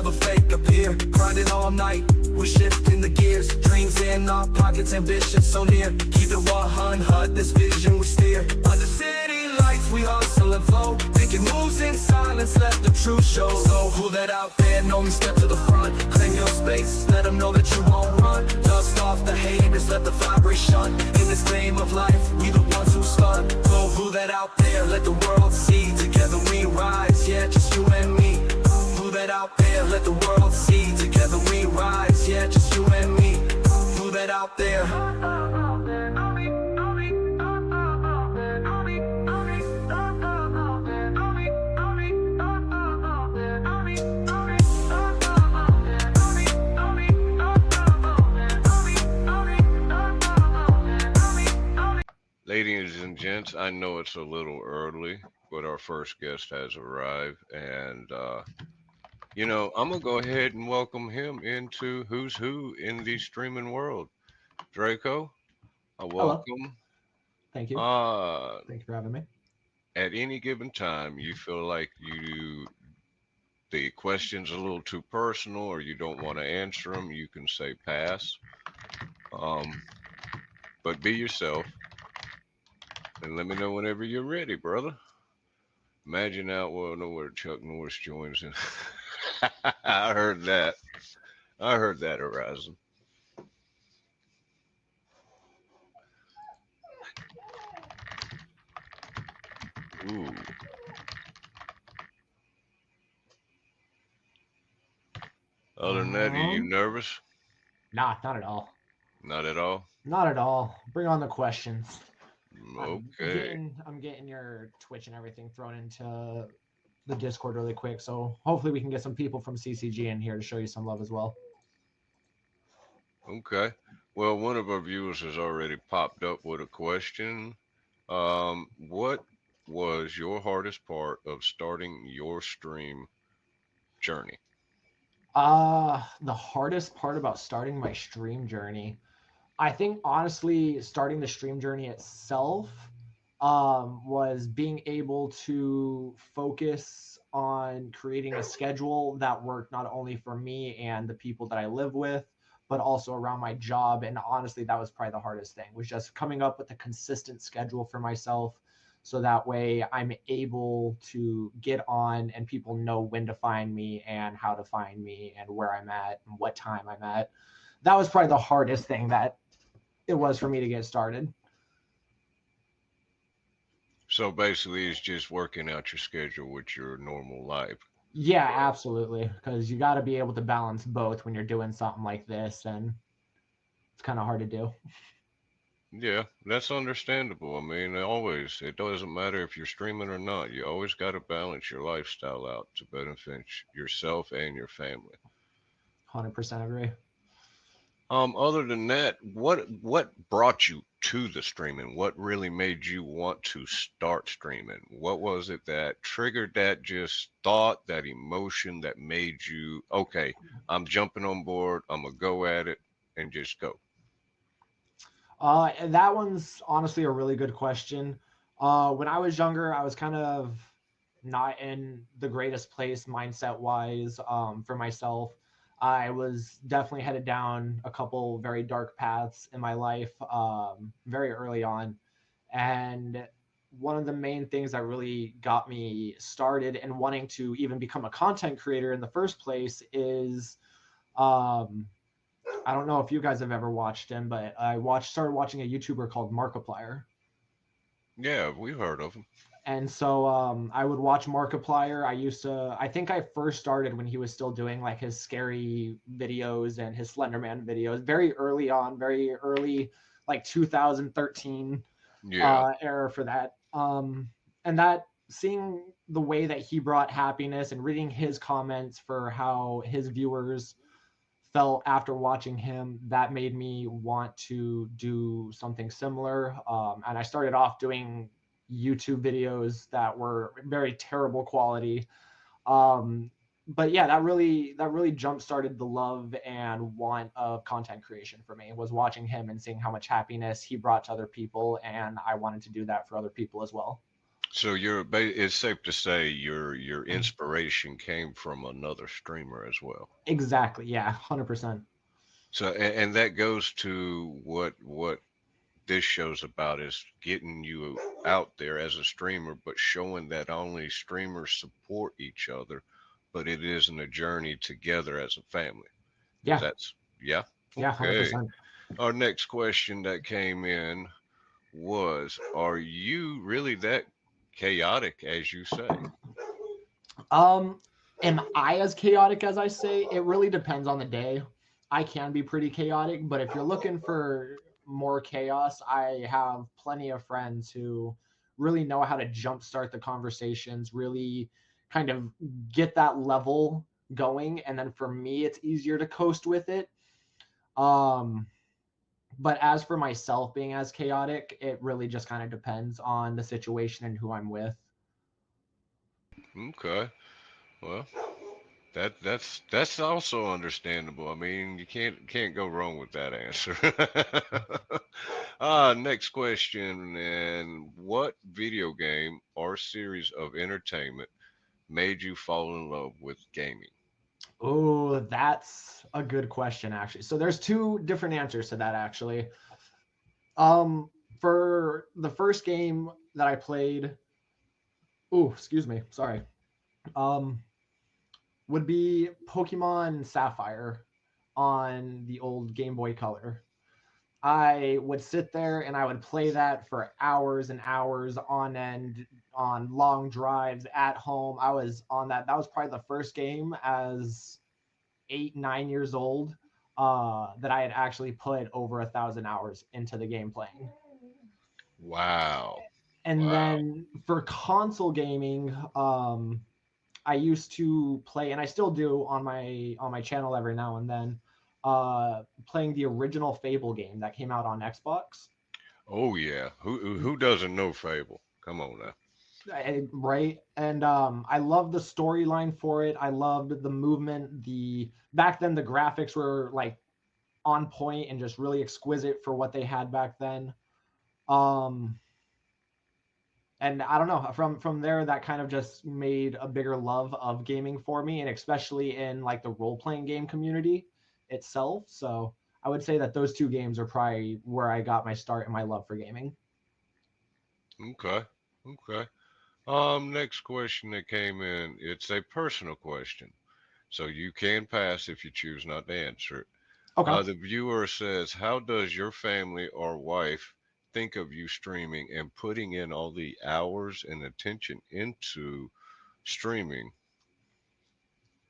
never fake appear. Grinding all night, we're shifting the gears. Dreams in our pockets, ambitions so near. Keep it 100, this vision we steer. Under city lights, we hustle and flow. Making moves in silence, let the truth show. So who that out there, know me, step to the front. Claim your space, let them know that you won't run. Dust off the haters, let the vibration. In this game of life, we the ones who stun. So who that out there, let the world see. Together we rise, yeah, just you and me. Who that out there, let the world see. Together we rise, yeah, just you and me. Who that out there. Ladies and gents, I know it's a little early, but our first guest has arrived, and I'm gonna go ahead and welcome him into Who's Who in the streaming world. Draco, Hello. welcome. Thank you. Uh, Thank you for having me. at any given time, you feel like the question's a little too personal, or you don't want to answer them, you can say pass. Um, but be yourself, and let me know whenever you're ready, brother. Imagine out well know where Chuck Norris joins in. I heard that. I heard that, Horizon. Ooh. Other than that, are you nervous? Nah, not at all. Not at all. Not at all. Bring on the questions. Okay. I'm getting your Twitch and everything thrown into the Discord really quick, so hopefully we can get some people from CCG in here to show you some love as well. Okay. Well, one of our viewers has already popped up with a question. What was your hardest part of starting your stream journey? The hardest part about starting my stream journey, I think honestly, starting the stream journey itself was being able to focus on creating a schedule that worked not only for me and the people that I live with, but also around my job. And honestly, that was probably the hardest thing, was just coming up with a consistent schedule for myself. So that way I'm able to get on and people know when to find me and how to find me and where I'm at and what time I'm at. That was probably the hardest thing that it was for me to get started. So basically, it's just working out your schedule with your normal life. Yeah, absolutely. Because you got to be able to balance both when you're doing something like this, and it's kind of hard to do. Yeah, that's understandable. I mean, always, it doesn't matter if you're streaming or not. You always got to balance your lifestyle out to benefit yourself and your family. 100% agree. Other than that, what brought you to the streaming? What really made you want to start streaming? What was it that triggered that just thought, that emotion that made you, okay, I'm jumping on board, I'm gonna go at it and just go? And that one's honestly a really good question. When I was younger, I was kind of not in the greatest place mindset wise for myself. I was definitely headed down a couple very dark paths in my life very early on. And one of the main things that really got me started and wanting to even become a content creator in the first place is I don't know if you guys have ever watched him, but I started watching a YouTuber called Markiplier. Yeah, we've heard of him. And so I would watch Markiplier. I think I first started when he was still doing like his scary videos and his Slenderman videos very early on, very early, like 2013 era for that. And that seeing the way that he brought happiness and reading his comments for how his viewers felt after watching him, that made me want to do something similar. And I started off doing YouTube videos that were very terrible quality. But yeah, that really jump started the love and want of content creation for me, was watching him and seeing how much happiness he brought to other people. And I wanted to do that for other people as well. So it's safe to say your inspiration came from another streamer as well. Exactly. Yeah, 100%. So and that goes to what this show's about is getting you out there as a streamer, but showing that only streamers support each other, but it isn't a journey together as a family. Yeah. That's yeah. Yeah, Okay. 100%. Our next question that came in was, are you really that chaotic as you say? Um, am I as chaotic as I say? It really depends on the day. I can be pretty chaotic, but if you're looking for more chaos, I have plenty of friends who really know how to jumpstart the conversations, really kind of get that level going. And then for me, it's easier to coast with it. Um, but as for myself being as chaotic, it really just kind of depends on the situation and who I'm with. Okay. Well, that's also understandable. I mean, you can't go wrong with that answer. Next question. And what video game or series of entertainment made you fall in love with gaming? Oh, that's a good question, actually. So there's two different answers to that, actually. Um, for the first game that I played, oh, excuse me, sorry. Um, would be Pokemon Sapphire on the old Game Boy Color. I would sit there and I would play that for hours and hours on end on long drives at home. I was on that. That was probably the first game as 8, 9 years old that I had actually put over 1,000 hours into the game playing. Wow. And Wow. then for console gaming, I used to play, and I still do on my channel every now and then, playing the original Fable game that came out on Xbox. Oh yeah. Who doesn't know Fable? Come on now. Right, and I loved the storyline for it. I loved the movement. The back then the graphics were like on point and just really exquisite for what they had back then. Um, and I don't know, from there that kind of just made a bigger love of gaming for me, and especially in like the role playing game community itself. So I would say that those two games are probably where I got my start and my love for gaming. Okay. Okay. Next question that came in. It's a personal question, so you can pass if you choose not to answer it. Okay. The viewer says, "How does your family or wife think of you streaming and putting in all the hours and attention into streaming?"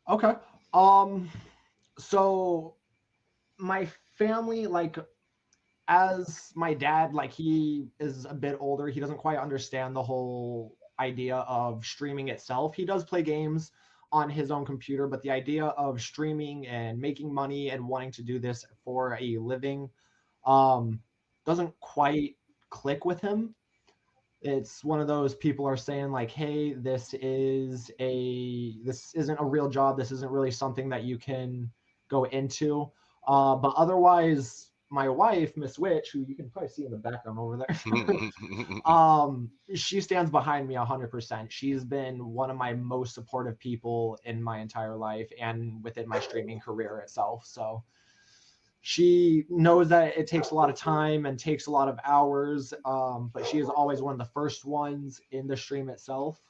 Okay. Um, so my family, like, as my dad, like, he is a bit older, he doesn't quite understand the whole idea of streaming itself. He does play games on his own computer, but the idea of streaming and making money and wanting to do this for a living um doesn't quite click with him. It's one of those people are saying like, hey, this isn't a real job, this isn't really something that you can go into. But otherwise, my wife, Miss Witch, who you can probably see in the background over there, she stands behind me 100%. She's been one of my most supportive people in my entire life and within my streaming career itself. So she knows that it takes a lot of time and takes a lot of hours, but she is always one of the first ones in the stream itself.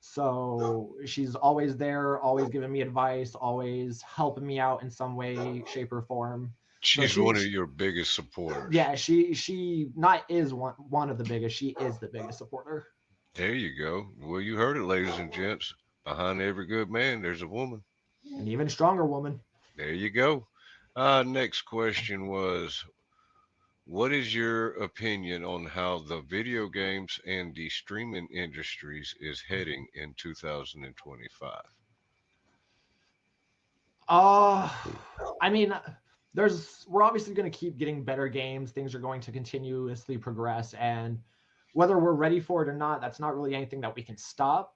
So she's always there, always giving me advice, always helping me out in some way, shape, or form. So She's one of your biggest supporters. yeah, she not is one of the biggest. She is the biggest supporter. There you go. Well, you heard it, ladies and gents. Behind every good man, there's a woman. An even stronger woman. There you go. Next question was, what is your opinion on how the video games and the streaming industries is heading in 2025? Uh, I mean, we're obviously going to keep getting better games. Things are going to continuously progress, and whether we're ready for it or not, that's not really anything that we can stop.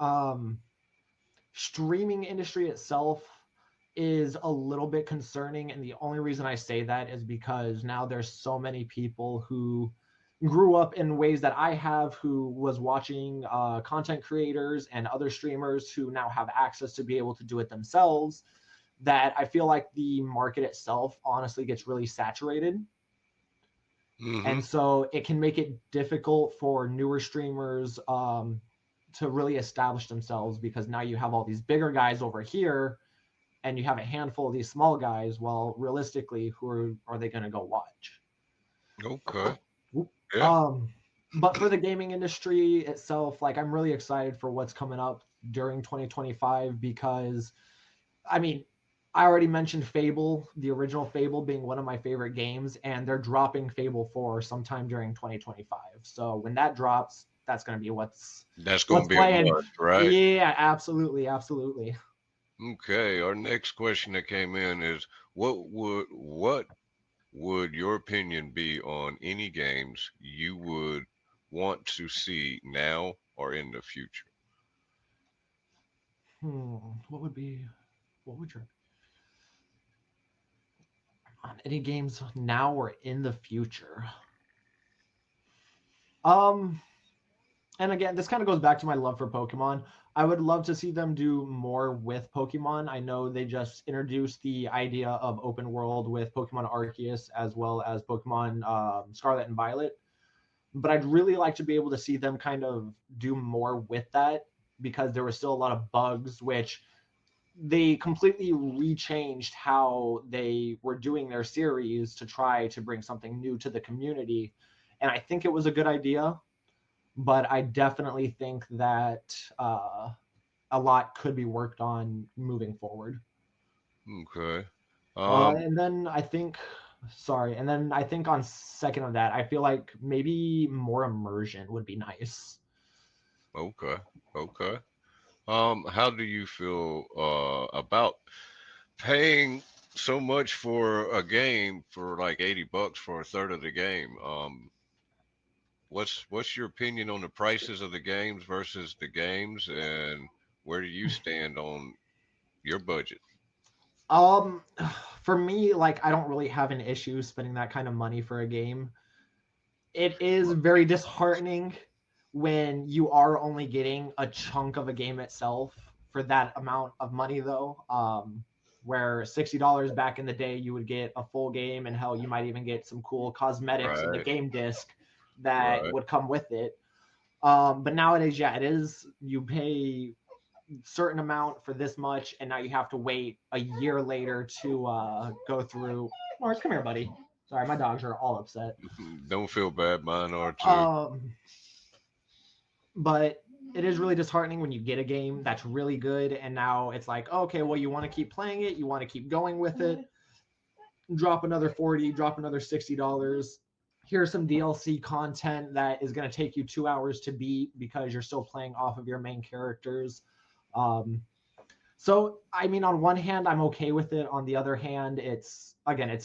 Um, Streaming industry itself is a little bit concerning, and the only reason I say that is because now there's so many people who grew up in ways that I have, who was watching content creators and other streamers who now have access to be able to do it themselves, that I feel like the market itself honestly gets really saturated. And so it can make it difficult for newer streamers to really establish themselves, because now you have all these bigger guys over here and you have a handful of these small guys. Well, realistically, who are they going to go watch? Okay. Yeah. But for the gaming industry itself, like, I'm really excited for what's coming up during 2025, because I mean, I already mentioned Fable, the original Fable being one of my favorite games, and they're dropping Fable 4 sometime during 2025. So when that drops, that's going to be That's going to be playing. a must, right? Yeah, absolutely, absolutely. Okay. Our next question that came in is, what would your opinion be on any games you would want to see now or in the future? What would your on any games now or in the future? And again, this kind of goes back to my love for Pokemon. I would love to see them do more with Pokemon. I know they just introduced the idea of open world with Pokemon Arceus, as well as Pokemon Scarlet and Violet. But I'd really like to be able to see them kind of do more with that, because there were still a lot of bugs, which they completely rechanged how they were doing their series to try to bring something new to the community. And I think it was a good idea, but I definitely think that a lot could be worked on moving forward. Okay. And then I think, on second of that, I feel like maybe more immersion would be nice. Okay. Okay. How do you feel about paying so much for a game for like $80 for a third of the game? What's your opinion on the prices of the games versus the games, and where do you stand on your budget? Um, for me, like, I don't really have an issue spending that kind of money for a game. It is very disheartening when you are only getting a chunk of a game itself for that amount of money, though. Where $60 back in the day, you would get a full game, and hell, you might even get some cool cosmetics in the Right. game disc that Right. would come with it. But nowadays, yeah, it is, you pay certain amount for this much, and now you have to wait a year later to go through. Morris, come here, buddy. Sorry, my dogs are all upset. Don't feel bad. Mine are too. Um, but it is really disheartening when you get a game that's really good, and now it's like, okay, well, you want to keep playing it, you want to keep going with it, drop another 40, drop another $60. Here's some DLC content that is going to take you 2 hours to beat because you're still playing off of your main characters. So, I mean, on one hand, I'm okay with it. On the other hand, it's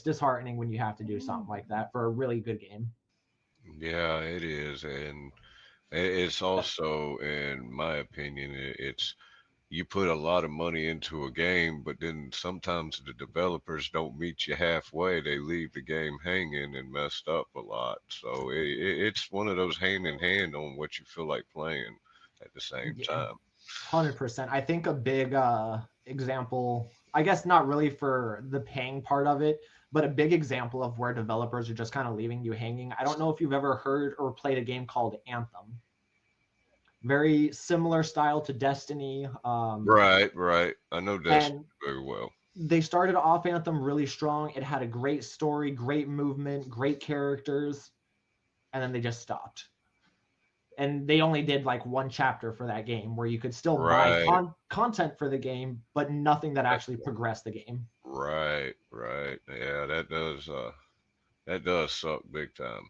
disheartening when you have to do something like that for a really good game. Yeah, it is, and it's also, in my opinion, it's you put a lot of money into a game, but then sometimes the developers don't meet you halfway. They leave the game hanging and messed up a lot. So it's one of those hand in hand on what you feel like playing at the same Yeah, time. 100%. I think a big example, I guess not really for the paying part of it, but a big example of where developers are just kind of leaving you hanging. I don't know if you've ever heard or played a game called Anthem. Very similar style to Destiny. Right, right. I know Destiny And very well. they started off Anthem really strong. It had a great story, great movement, great characters, and then they just stopped. And they only did like one chapter for that game where you could still buy Right. content for the game, but nothing that That's actually progressed the game. right, right. Yeah, that does suck big time.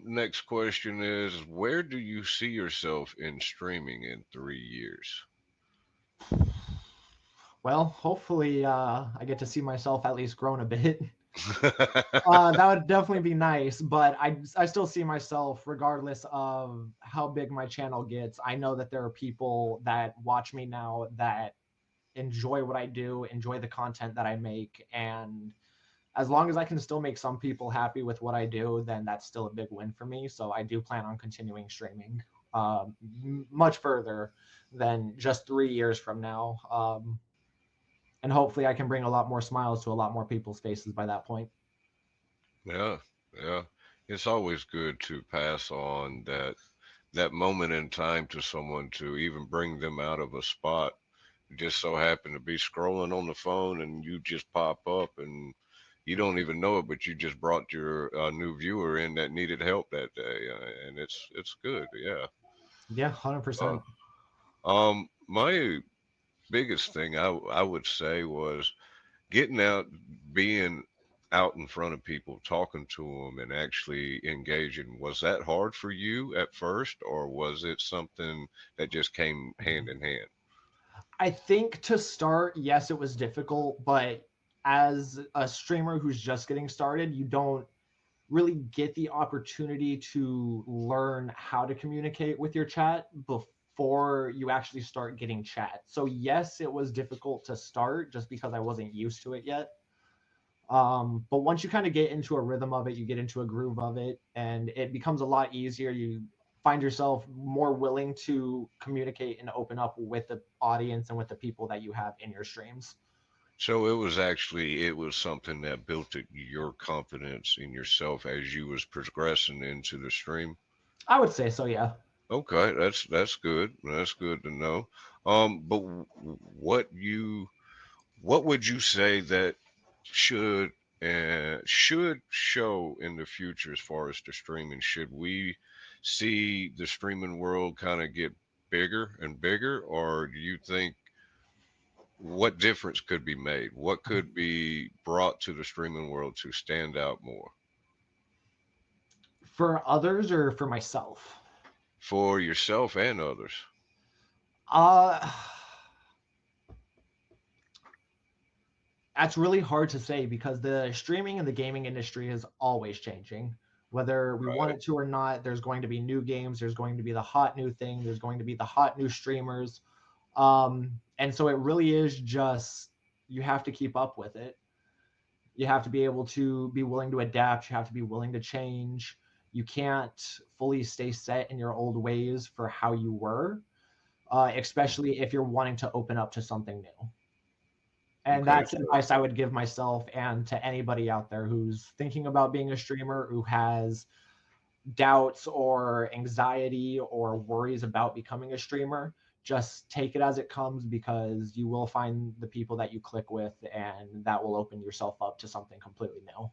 Next question is, where do you see yourself in streaming in 3 years? Well, hopefully, I get to see myself at least grown a bit. That would definitely be nice, but I still see myself, regardless of how big my channel gets. I know that there are people that watch me now that enjoy what I do, enjoy the content that I make, and as long as I can still make some people happy with what I do, then that's still a big win for me. So I do plan on continuing streaming much further than just 3 years from now. And hopefully I can bring a lot more smiles to a lot more people's faces by that point. Yeah, yeah. It's always good to pass on that moment in time to someone to even bring them out of a spot. Just so happen to be scrolling on the phone and you just pop up and you don't even know it, but you just brought your new viewer in that needed help that day, and it's good. Yeah. Yeah, Uh, 100%. my biggest thing I would say was getting out, being out in front of people, talking to them, and actually engaging. Was that hard for you at first, or was it something that just came hand in hand? I think to start, yes, it was difficult, but as a streamer who's just getting started, you don't really get the opportunity to learn how to communicate with your chat before you actually start getting chat. So yes, it was difficult to start just because I wasn't used to it yet. But once you kind of get into a rhythm of it, you get into a groove of it, and it becomes a lot easier. You find yourself more willing to communicate and open up with the audience and with the people that you have in your streams. So it was something that built your confidence in yourself as you was progressing into the stream. I would say so, yeah. Okay, that's good. That's good to know. But what would you say that should should show in the future as far as the streaming? Should we see the streaming world kind of get bigger and bigger, or do you think what difference could be made? What could be brought to the streaming world to stand out more For others or for myself? for yourself and others? Uh that's really hard to say because the streaming and the gaming industry is always changing. Whether we want Right. it to or not, there's going to be new games, there's going to be the hot new thing, there's going to be the hot new streamers. And so it really is just you have to keep up with it. You have to be able to be willing to adapt, you have to be willing to change. You can't fully stay set in your old ways for how you were, especially if you're wanting to open up to something new. And Okay. that's advice I would give myself and to anybody out there who's thinking about being a streamer, who has doubts or anxiety or worries about becoming a streamer. Just take it as it comes because you will find the people that you click with, and that will open yourself up to something completely new.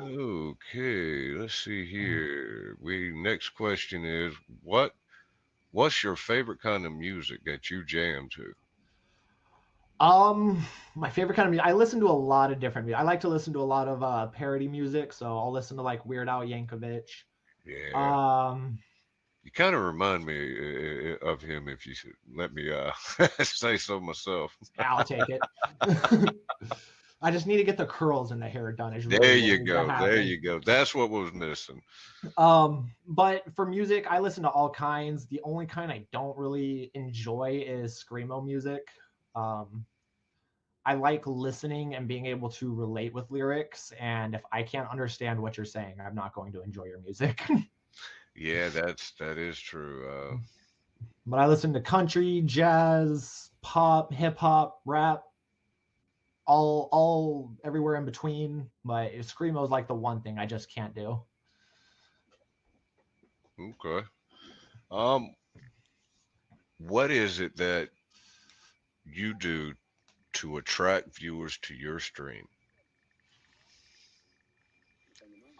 Okay, let's see here. We next question is what's your favorite kind of music that you jam to? My favorite kind of music. I listen to a lot of different music. I like to listen to a lot of parody music, so I'll listen to like Weird Al Yankovic. Yeah, Um, you kind of remind me of him if you should let me say so myself. I'll take it. I just need to get the curls and the hair done. Is really There what you needs to go. There happen. you go. That's what was missing. But for music, I listen to all kinds. The only kind I don't really enjoy is screamo music. Um, I like listening and being able to relate with lyrics. And if I can't understand what you're saying, I'm not going to enjoy your music. Yeah, that is true. But I listen to country, jazz, pop, hip hop, rap, all everywhere in between. But screamo is like the one thing I just can't do. Okay. Um, what is it that you do to attract viewers to your stream?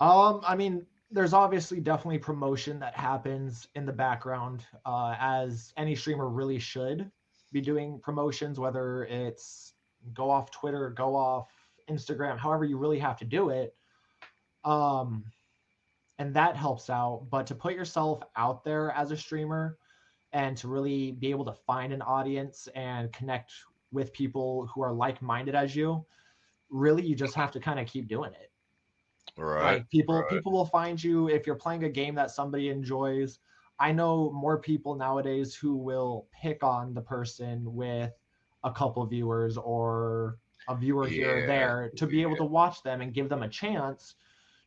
I mean, there's obviously definitely promotion that happens in the background, as any streamer really should be doing promotions, whether it's go off Twitter, go off Instagram, however you really have to do it. Um, and that helps out. But to put yourself out there as a streamer and to really be able to find an audience and connect with people who are like-minded as you, really, you just have to kind of keep doing it. Right, Like people right. people will find you if you're playing a game that somebody enjoys. I know more people nowadays who will pick on the person with a couple viewers or a viewer here or Yeah, there, to be able to watch them and give them a chance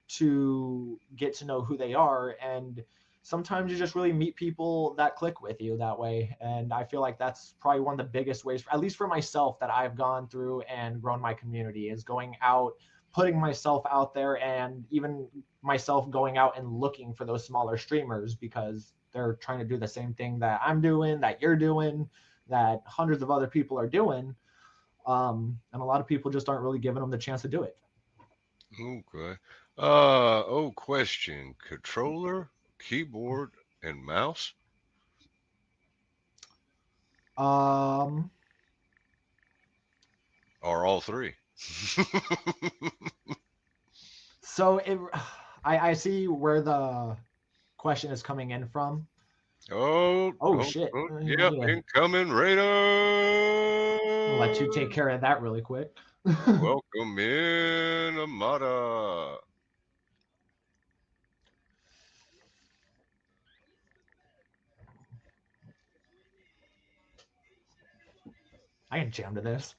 to get to know who they are. And sometimes you just really meet people that click with you that way. And I feel like that's probably one of the biggest ways, at least for myself, that I've gone through and grown my community, is going out, putting myself out there, and even myself going out and looking for those smaller streamers, because they're trying to do the same thing that I'm doing, that you're doing, that hundreds of other people are doing. And a lot of people just aren't really giving them the chance to do it. Okay. Question. Controller, keyboard, and mouse? Um, Or all three? so I see where the question is coming in from. Oh shit. Yep, Yeah. incoming radar. I'll let you take care of that really quick. Welcome in, Amada. I can jam to this.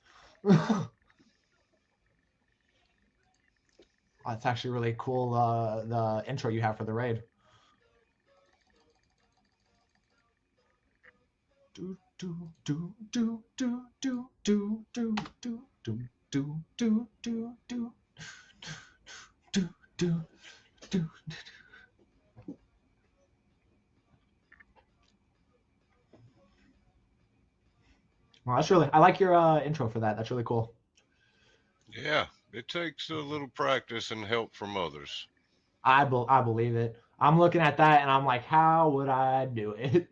It's actually really cool, the intro you have for the raid. Do do do do do do do do do do do do do do do do do. Well, that's really, I like your intro for that. That's really cool. Yeah, it takes a little practice and help from others. I believe it. I'm looking at that and I'm like, how would I do it?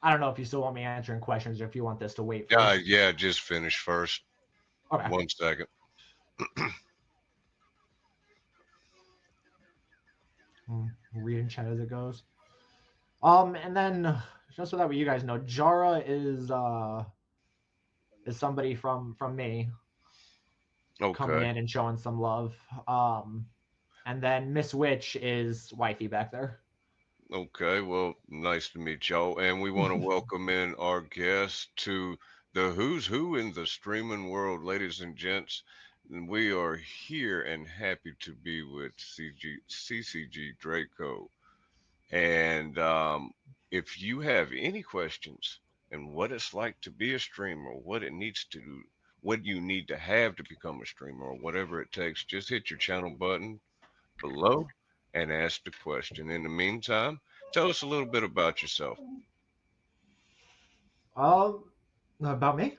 I don't know if you still want me answering questions or if you want this to wait first. Yeah, just finish first. Okay. 1 second. Reading chat as it goes. And then just so that way you guys know, Jara is somebody from me coming Okay. in and showing some love. And then Miss Witch is wifey back there. Okay, well, nice to meet y'all. And we want to welcome in our guest to the who's who in the streaming world, ladies and gents. And we are here and happy to be with CCGDrako. And if you have any questions and what it's like to be a streamer, what you need to have to become a streamer, or whatever it takes, just hit your channel button below and ask the question. In the meantime, tell us a little bit about yourself. About me?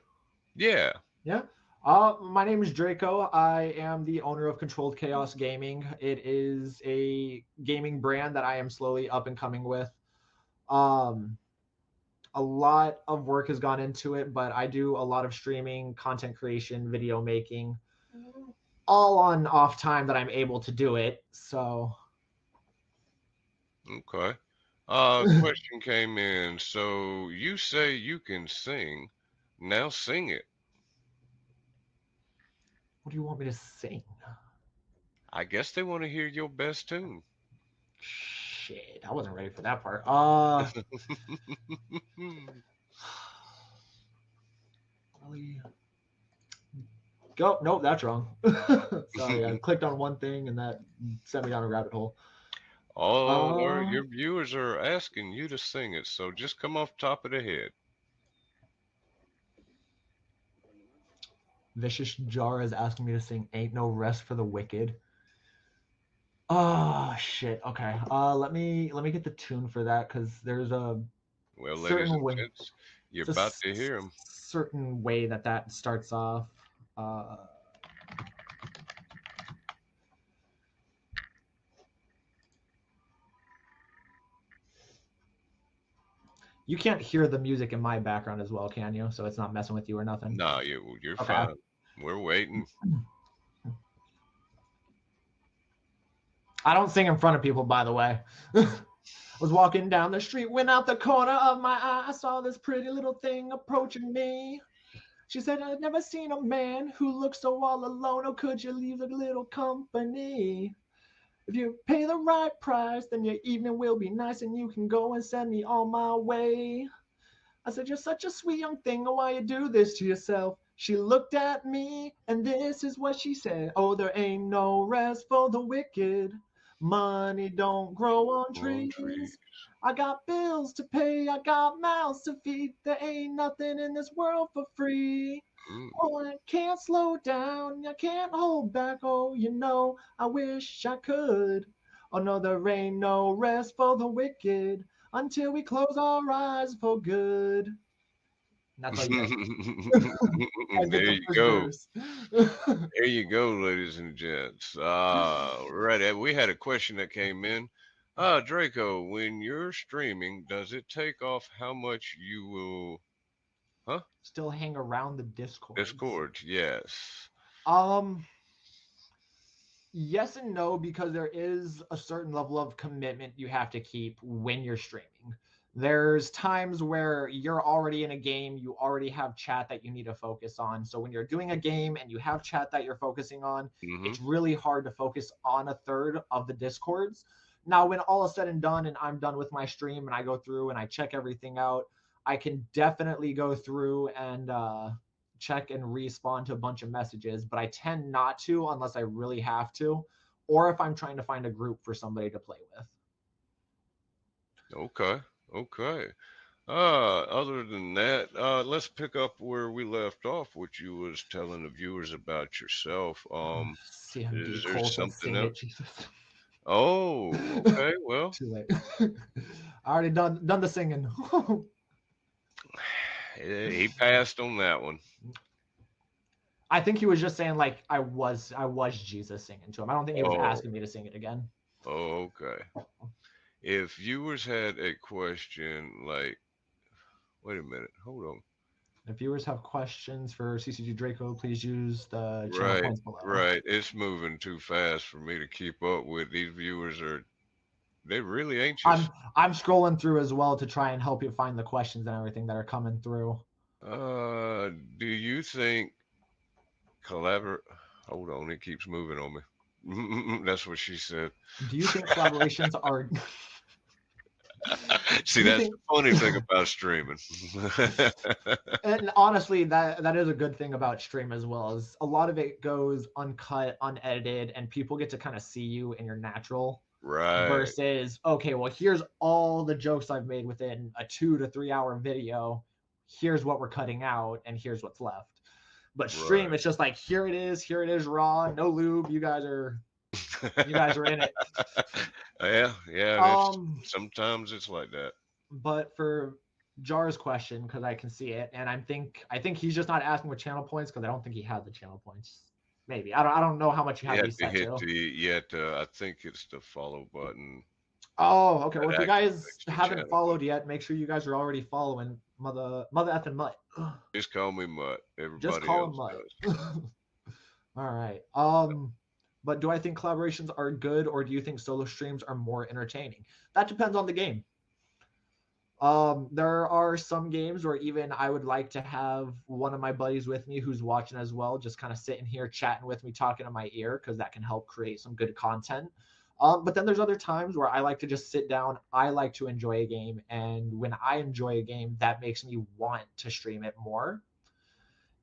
Yeah. Yeah. My name is Draco. I am the owner of Controlled Chaos Gaming. It is a gaming brand that I am slowly up and coming with. A lot of work has gone into it, but I do a lot of streaming, content creation, video making, all on off time that I'm able to do it. So. Okay. Question came in. So you say you can sing. Now sing it. What do you want me to sing? I guess they want to hear your best tune. Shit, I wasn't ready for that part. Go. Nope, that's wrong. Sorry, I clicked on one thing and that sent me down a rabbit hole. Oh, your viewers are asking you to sing it, so just come off top of the head. Vicious Jar is asking me to sing "Ain't No Rest for the Wicked." Oh shit. Okay. Let me get the tune for that, because there's a Well, ladies certain and way. gents, you're about to hear him. Certain way that starts off. You can't hear the music in my background as well, can you? So it's not messing with you or nothing. No, you're Okay. fine. We're waiting. I don't sing in front of people, by the way. Was walking down the street, went out the corner of my eye. I saw this pretty little thing approaching me. She said, I'd never seen a man who looked so all alone. Oh, could you leave a little company? If you pay the right price, then your evening will be nice and you can go and send me on my way. I said, you're such a sweet young thing. Oh, why you do this to yourself? She looked at me and this is what she said. Oh, there ain't no rest for the wicked. Money don't grow on On trees. trees. I got bills to pay. I got mouths to feed. There ain't nothing in this world for free. Mm. Oh, I can't slow down. I can't hold back. Oh, you know, I wish I could. Oh, no, there ain't no rest for the wicked until we close our eyes for good. And that's all you guys There get the you first go. verse. There you go, ladies and gents. Right. We had a question that came in. Draco, when you're streaming, does it take off how much you will? Huh? Still hang around the Discord. Discord. Yes. Um, yes and no, because there is a certain level of commitment you have to keep when you're streaming. There's times where you're already in a game, you already have chat that you need to focus on. So when you're doing a game and you have chat that you're focusing on, Mm-hmm. it's really hard to focus on a third of the Discords. Now, when all is said and done and I'm done with my stream and I go through and I check everything out, I can definitely go through and check and respond to a bunch of messages, but I tend not to unless I really have to, or if I'm trying to find a group for somebody to play with. Okay. Okay. Other than that, let's pick up where we left off, which you was telling the viewers about yourself. CMD Is there Cole said, something "Sing it, else? Jesus." Oh, okay. Well, Too late. I already done the singing. he passed on that one. I think he was just saying like I was Jesus singing to him. I don't think he was Oh, asking me to sing it again. okay. If viewers had a question, like, wait a minute, hold on. If viewers have questions for CCGDrako, please use the channel Right, points below. right. It's moving too fast for me to keep up with. These viewers they really anxious. I'm scrolling through as well to try and help you find the questions and everything that are coming through. Do you think collabor? Hold on, it keeps moving on me. That's what she said. Do you think collaborations are? See, Do you that's think? the funny thing about streaming. And honestly, that is a good thing about stream as well. Is a lot of it goes uncut, unedited, and people get to kind of see you in your natural. Right, Versus, okay, well, here's all the jokes I've made within a 2 to 3 hour video. Here's what we're cutting out, and here's what's left. But stream, right. it's just like here it is raw, no lube. You guys are in it. Yeah. Sometimes it's like that. But for Jar's question, because I can see it, and I think he's just not asking with channel points because I don't think he has the channel points. Maybe I don't know how much you You have have these to set hit to. I think it's the follow button. Oh, okay. Well, if That you guys activates the haven't channel followed button. yet, make sure you guys are already following muthafnmutt. Just call me Mutt. Just Everybody call him else does. Mutt. All right. But do I think collaborations are good, or do you think solo streams are more entertaining? That depends on the game. There are some games where even I would like to have one of my buddies with me who's watching as well, just kind of sitting here chatting with me, talking in my ear, because that can help create some good content. But then there's other times where I like to just sit down. I like to enjoy a game, and when I enjoy a game, that makes me want to stream it more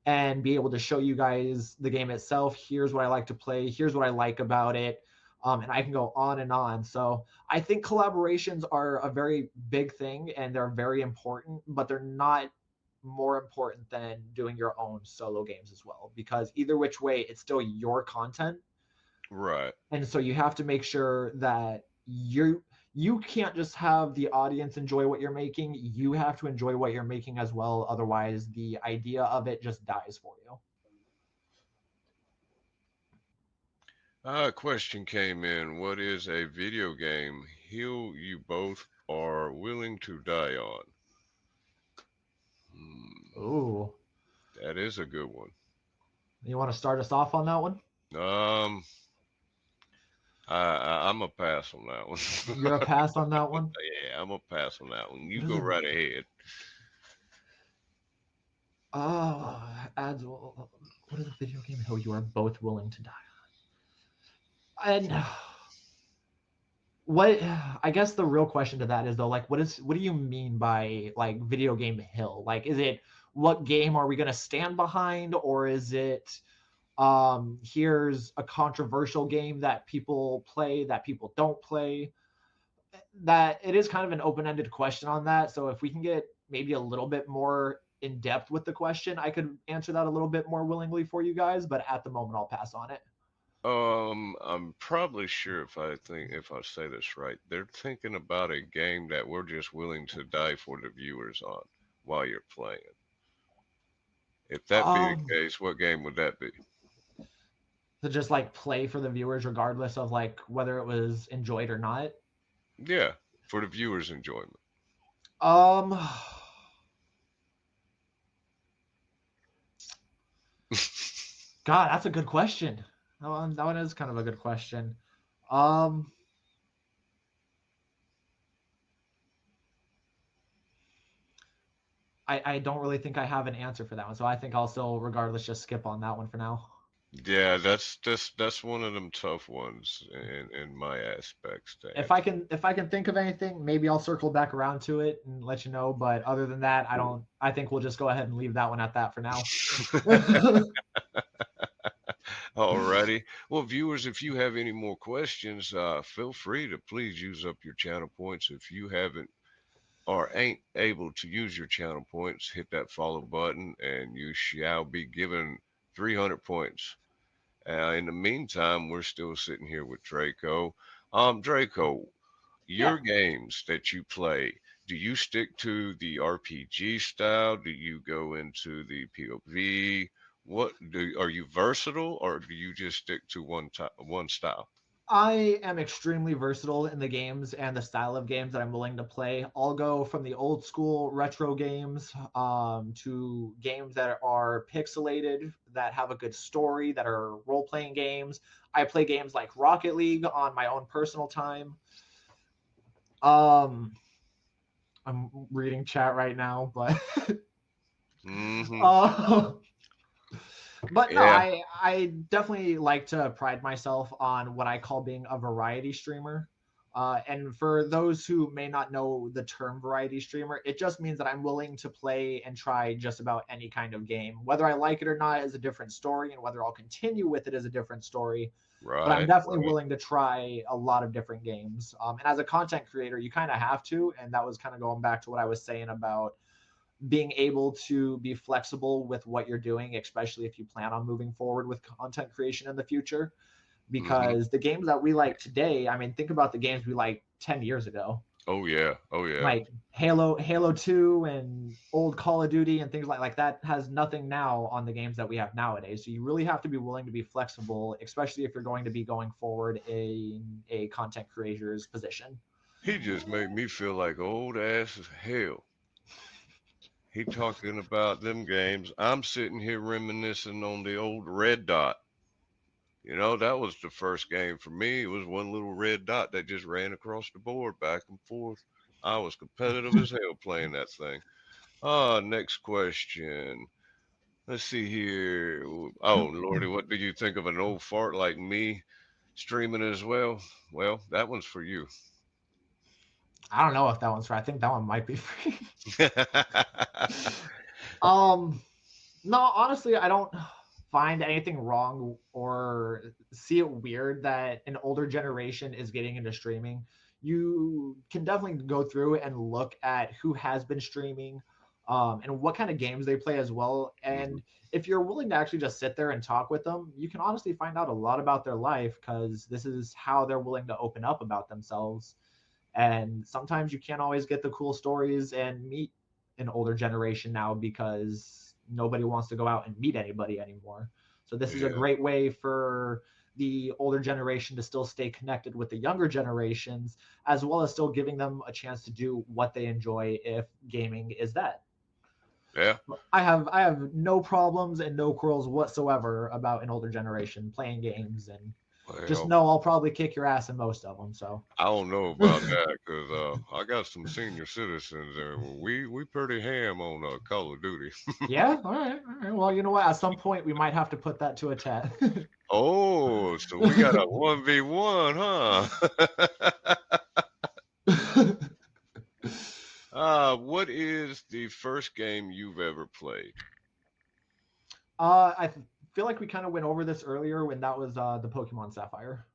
and be able to show you guys the game itself. Here's what I like to play. Here's what I like about it. And I can go on and on. So I think collaborations are a very big thing and they're very important, but they're not more important than doing your own solo games as well, because either which way, it's still your content. Right. And so you have to make sure that you can't just have the audience enjoy what you're making. You have to enjoy what you're making as well. Otherwise, the idea of it just dies for you. A question came in. What is a video game hill you both are willing to die on? Ooh. That is a good one. You want to start us off on that one? Um, I'm a pass on that one. You're a pass on that one. Yeah, I'm a pass on that one. You What is go it? right ahead. Oh, adds. What is a video game hill you are both willing to die on? And what? I guess the real question to that is though, like, what do you mean by like video game hill? Like, is it what game are we gonna stand behind, or is it here's a controversial game that people play that people don't play? That it is kind of an open-ended question on that. So if we can get maybe a little bit more in depth with the question, I could answer that a little bit more willingly for you guys. But at the moment, I'll pass on it. I'm probably sure if I say this right, they're thinking about a game that we're just willing to die for the viewers on while you're playing. If that be the Um, case, what game would that be? to just like play for the viewers, regardless of like whether it was enjoyed or not. Yeah, for the viewers' enjoyment. Um, God, that's a good question. That one is kind of a good question. Um, I don't really think I have an answer for that one, so I think I'll still, regardless, just skip on that one for now. Yeah, that's one of them tough ones in my aspects to answer. If I can think of anything, maybe I'll circle back around to it and let you know. But other than that, I don't. I think we'll just go ahead and leave that one at that for now. Alrighty. Well, viewers, if you have any more questions, feel free to please use up your channel points. If you haven't or ain't able to use your channel points, hit that follow button and you shall be given 300 points. In the meantime, we're still sitting here with Draco. Draco, Yeah, your games that you play, do you stick to the RPG style? Do you go into the POV? Are you versatile or do you just stick to one style? I am extremely versatile in the games and the style of games that I'm willing to play. I'll go from the old school retro games to games that are pixelated, that have a good story, that are role playing games. I play games like Rocket League on my own personal time. Um, I'm reading chat right now, but Hmm. uh, but no, Yeah. I definitely like to pride myself on what I call being a variety streamer. And for those who may not know the term variety streamer, it just means that I'm willing to play and try just about any kind of game. Whether I like it or not is a different story, and whether I'll continue with it is a different story. But I'm Right. definitely Right. willing to try a lot of different games. And as a content creator, you kind of have to. And that was kind of going back to what I was saying about being able to be flexible with what you're doing, especially if you plan on moving forward with content creation in the future. Hmm. Because the games that we like today, I mean, think about the games we liked 10 years ago, Oh yeah. Oh yeah. like Halo 2 and old Call of Duty and things like that has nothing now on the games that we have nowadays. So you really have to be willing to be flexible, especially if you're going to be going forward in a content creator's position. He just made me feel like old ass as hell. He talking about them games. I'm sitting here reminiscing on the old red dot. That was the first game for me. It was one little red dot that just ran across the board back and forth. I was competitive as hell playing that thing. Next question. Let's see here. Oh, Lordy, what do you think of an old fart like me streaming as well? Well, that one's for you. I don't know if that one's right. I think that one might be free. um No, honestly, I don't find anything wrong or see it weird that an older generation is getting into streaming. You can definitely go through and look at who has been streaming, and what kind of games they play as well. Mhm. And if you're willing to actually just sit there and talk with them, you can honestly find out a lot about their life because this is how they're willing to open up about themselves. And sometimes you can't always get the cool stories and meet an older generation now because nobody wants to go out and meet anybody anymore. So this is a Yeah, great way for the older generation to still stay connected with the younger generations, as well as still giving them a chance to do what they enjoy if gaming is that. yeah. I have no problems and no quarrels whatsoever about an older generation playing games and Just Well, know I'll probably kick your ass in most of them. So I don't know about that because I got some senior citizens and we pretty ham on Call of Duty. yeah, all right, all right. Well, you know what? At some point, we might have to put that to a test. Oh, so we got a 1v1, huh? What is the first game you've ever played? Feel like we kind of went over this earlier when that was the Pokemon Sapphire.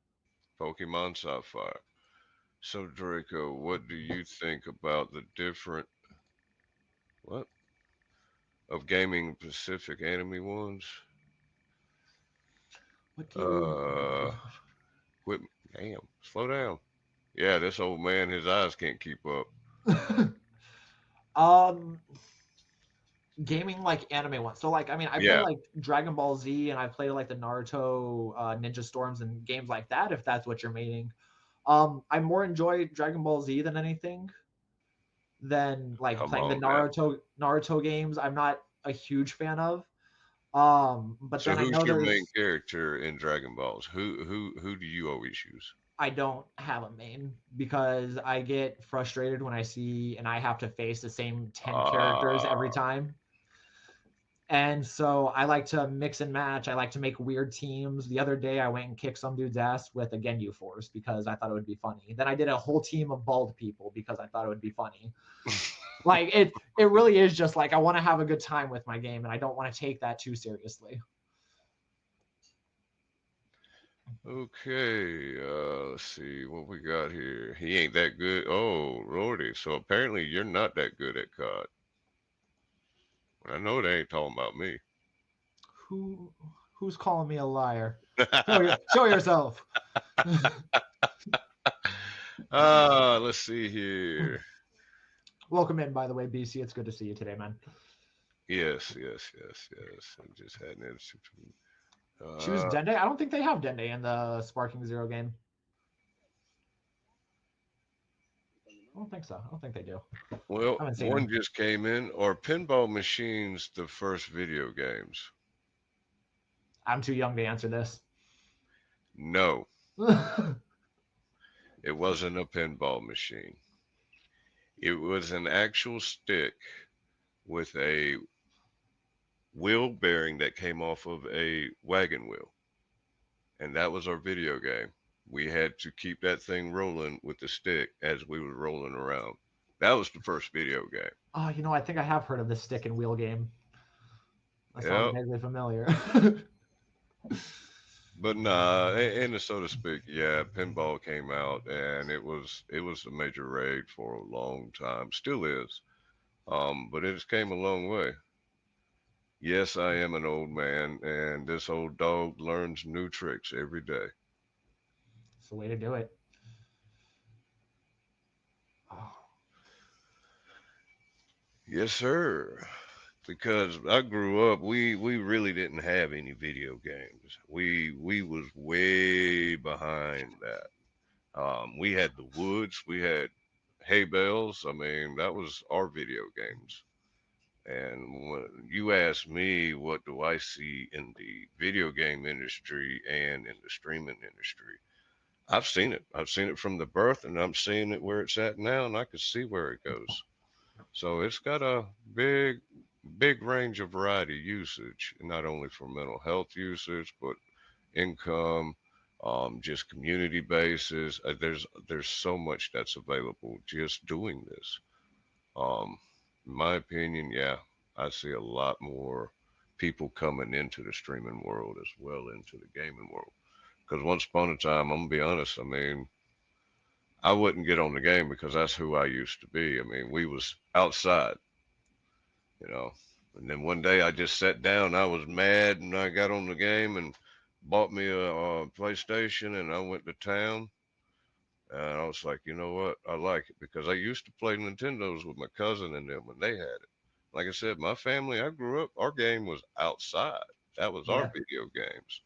Pokemon Sapphire. So Draco, what do you think about the different what of gaming Pacific enemy ones? What do Uh, you? quit. Damn, slow down. Yeah, this old man, his eyes can't keep up. um, gaming like anime ones. So like, I mean, I play Yeah, like Dragon Ball Z, and I played like the Naruto, Ninja Storms, and games like that. If that's what you're meaning, I more enjoy Dragon Ball Z than anything. Than like come playing the on now. Naruto games. I'm not a huge fan of. But So then I who's know your main there's character in Dragon Balls? Who do you always use? I don't have a main because I get frustrated when I see and I have to face the same 10 characters every Uh, time. And so I like to mix and match. I like to make weird teams. The other day I went and kicked some dude's ass with a Genyu Force because I thought it would be funny. Then I did a whole team of bald people because I thought it would be funny. Like it really is just like I want to have a good time with my game and I don't want to take that too seriously. okay, let's see what we got here. He ain't that good. Oh, Lordy. So apparently you're not that good at COD. I know they ain't talking about me. Who's calling me a liar? Show yourself. Let's see here. Welcome in, by the way, BC. It's good to see you today, man. Yes. I'm just had an Choose Dende. I don't think they have Dende in the Sparking Zero game. I don't think so. I don't think they do. Well, I haven't seen one them. just came in. Are pinball machines the first video games? I'm too young to answer this. No, it wasn't a pinball machine. It was an actual stick with a wheel bearing that came off of a wagon wheel. And that was our video game. We had to keep that thing rolling with the stick as we were rolling around. That was the first video game. Oh, you know, I think I have heard of this stick and wheel game. That sounds Yep. vaguely familiar. But nah, in the so to speak, yeah, pinball came out and it was a major raid for a long time. Still is. But it just came a long way. Yes, I am an old man, and this old dog learns new tricks every day. It's the way to do it. Oh. Yes, sir. Because I grew up, we really didn't have any video games. We was way behind that. We had the woods, we had hay bales. I mean, that was our video games. And when you ask me, what do I see in the video game industry and in the streaming industry? I've seen it. I've seen it from the birth, and I'm seeing it where it's at now, and I can see where it goes. So it's got a big range of variety usage, not only for mental health usage, but income, just community basis. There's so much that's available just doing this. Um, in my opinion, yeah, I see a lot more people coming into the streaming world as well into the gaming world. Because once upon a time, I'm gonna be honest, I mean, I wouldn't get on the game because that's who I used to be. I mean, we was outside, you know. And then one day I just sat down. I was mad, and I got on the game and bought me a PlayStation, and I went to town. And I was like, you know what? I like it because I used to play Nintendos with my cousin and them when they had it. Like I said, my family, I grew up, our game was outside. That was our Yeah. video games.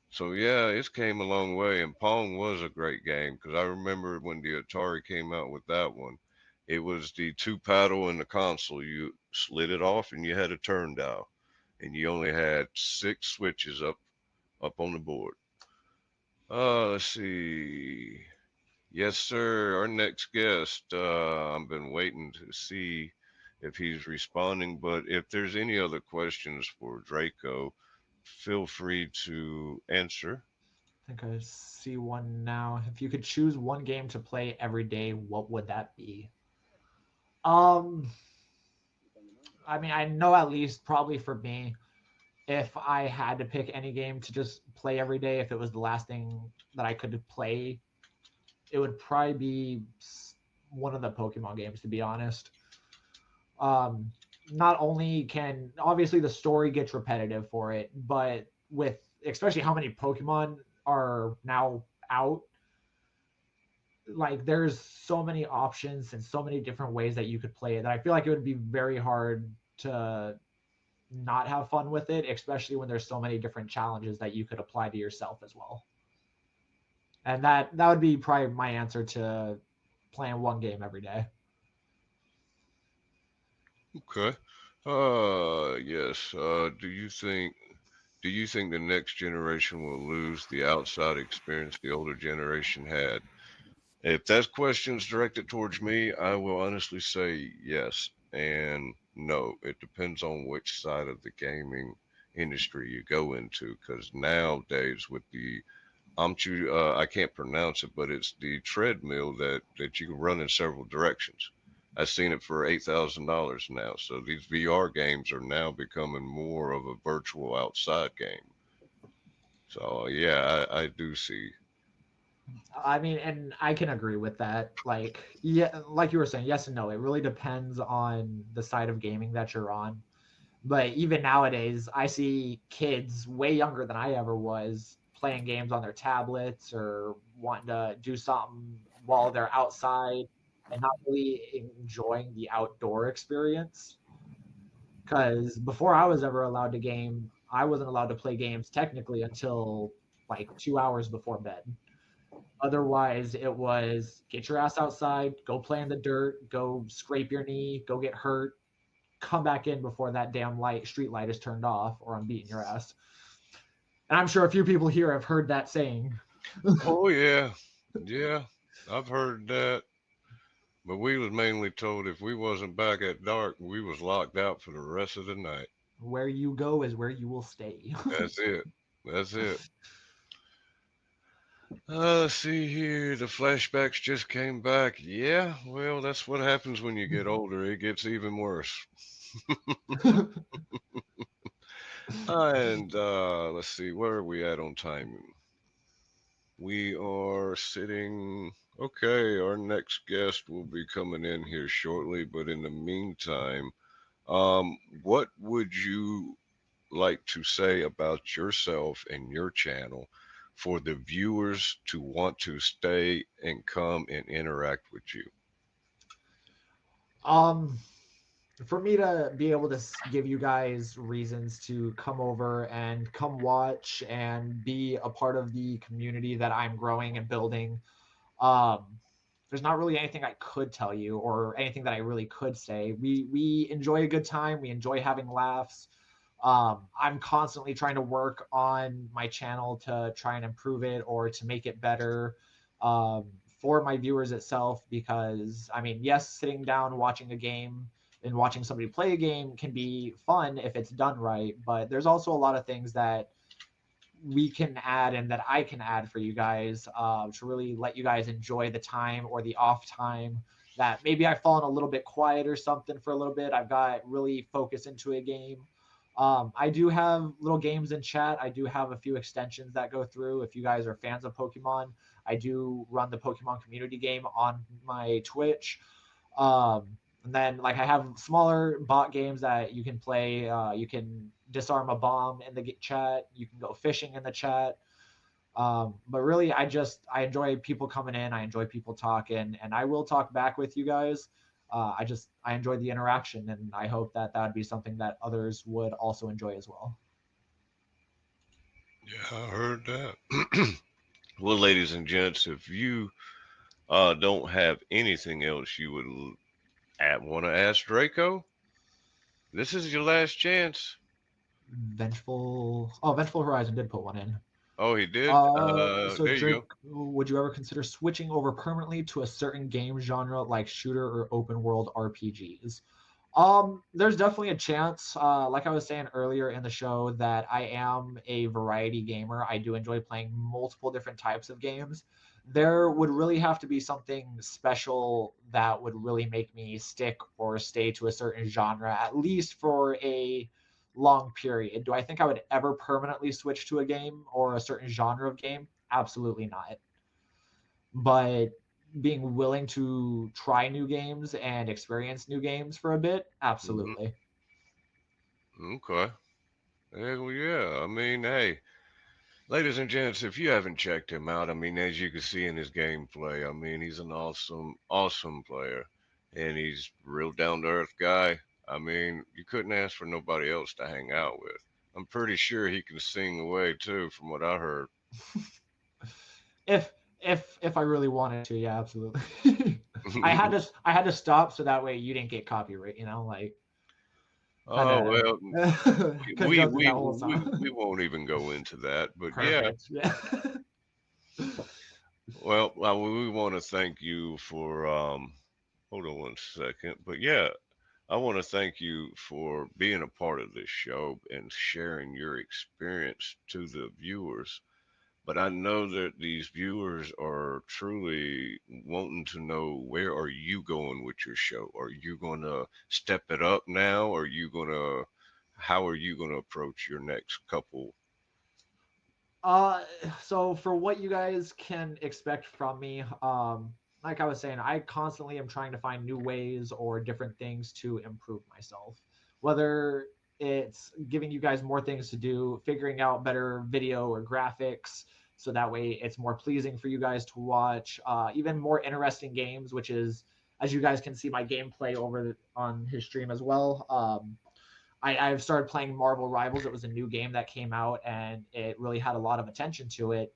So yeah, it's came a long way, and Pong was a great game because I remember when the Atari came out with that one. It was the two paddle in the console. You slid it off, and you had a turn dial, and you only had six switches up on the board. Let's see. Yes, sir. Our next guest. I've been waiting to see if he's responding, but if there's any other questions for Draco, feel free to answer. I think I see one now. If you could choose one game to play every day, what would that be? Um, I mean, I know at least probably for me, if I had to pick any game to just play every day, if it was the last thing that I could play, it would probably be one of the Pokemon games, to be honest. Um, Not only can obviously the story gets repetitive for it, but with especially how many Pokemon are now out, like there's so many options and so many different ways that you could play it that I feel like it would be very hard to not have fun with it, especially when there's so many different challenges that you could apply to yourself as well. And that would be probably my answer to playing one game every day. Okay. Yes. Do you think the next generation will lose the outside experience the older generation had? If that question's directed towards me, I will honestly say yes and no. It depends on which side of the gaming industry you go into, because nowadays with the I can't pronounce it, but it's the treadmill that you can run in several directions. I've seen it for $8,000 now. So these VR games are now becoming more of a virtual outside game. So yeah, I do see. I mean, and I can agree with that. Like, yeah, like you were saying, yes and no. It really depends on the side of gaming that you're on. But even nowadays, I see kids way younger than I ever was playing games on their tablets or wanting to do something while they're outside and not really enjoying the outdoor experience. Because before I was ever allowed to game, I wasn't allowed to play games technically until like 2 hours before bed. Otherwise, it was get your ass outside, go play in the dirt, go scrape your knee, go get hurt, come back in before that damn street light is turned off, or I'm beating your ass. And I'm sure a few people here have heard that saying. Oh yeah, yeah, I've heard that. But we was mainly told if we wasn't back at dark, we was locked out for the rest of the night. Where you go is where you will stay. That's it. That's it. Let's see here. The flashbacks just came back. Yeah, well, that's what happens when you get older. It gets even worse. And let's see, where are we at on timing? We are sitting. Okay, our next guest will be coming in here shortly. But in the meantime, what would you like to say about yourself and your channel for the viewers to want to stay and come and interact with you? um, for me to be able to give you guys reasons to come over and come watch and be a part of the community that I'm growing and building, um, there's not really anything I could tell you or anything that I really could say. We enjoy a good time. We enjoy having laughs. I'm constantly trying to work on my channel to try and improve it or to make it better um, for my viewers itself. Because I mean, yes, sitting down watching a game and watching somebody play a game can be fun if it's done right. But there's also a lot of things that we can add and that I can add for you guys to really let you guys enjoy the time or the off time that maybe I've fallen a little bit quiet or something for a little bit. I've got really focused into a game. I do have little games in chat. I do have a few extensions that go through. If you guys are fans of Pokemon, I do run the Pokemon community game on my Twitch. And then like I have smaller bot games that you can play. You can disarm a bomb in the chat. You can go fishing in the chat. But really, I enjoy people coming in. I enjoy people talking, and I will talk back with you guys. I enjoy the interaction, and I hope that that would be something that others would also enjoy as well. Yeah, I heard that. Well, ladies and gents, if you don't have anything else you would want to ask Draco, this is your last chance. Vengeful Horizon did put one in. Oh, he did. So There you Drake, go. would you ever consider switching over permanently to a certain game genre like shooter or open world RPGs? There's definitely a chance. Like I was saying earlier in the show, that I am a variety gamer. I do enjoy playing multiple different types of games. There would really have to be something special that would really make me stick or stay to a certain genre, at least for a long period. Do I think I would ever permanently switch to a game or a certain genre of game? Absolutely not. But being willing to try new games and experience new games for a bit, Hmm. absolutely. Okay. Well, yeah. I mean, hey, ladies and gents, if you haven't checked him out, I mean, as you can see in his gameplay, I mean, he's an awesome, awesome player, and he's real down to earth guy. I mean, you couldn't ask for nobody else to hang out with. I'm pretty sure he can sing away too, from what I heard. If I really wanted to, yeah, absolutely. I had to stop so that way you didn't get copyright, like had Oh to well, couldn't go through that whole song. we won't even go into that, but yeah. Perfect. Yeah. Well, we want to thank you for hold on one second, but yeah, I want to thank you for being a part of this show and sharing your experience to the viewers. But I know that these viewers are truly wanting to know, where are you going with your show? Are you going to step it up now? Are you going to, how are you going to approach your next couple? Uh, so for what you guys can expect from me, like I was saying, I constantly am trying to find new ways or different things to improve myself. Whether it's giving you guys more things to do, figuring out better video or graphics, so that way it's more pleasing for you guys to watch. Even more interesting games, which is, as you guys can see my gameplay over on his stream as well. I've started playing Marvel Rivals. It was a new game that came out, and it really had a lot of attention to it.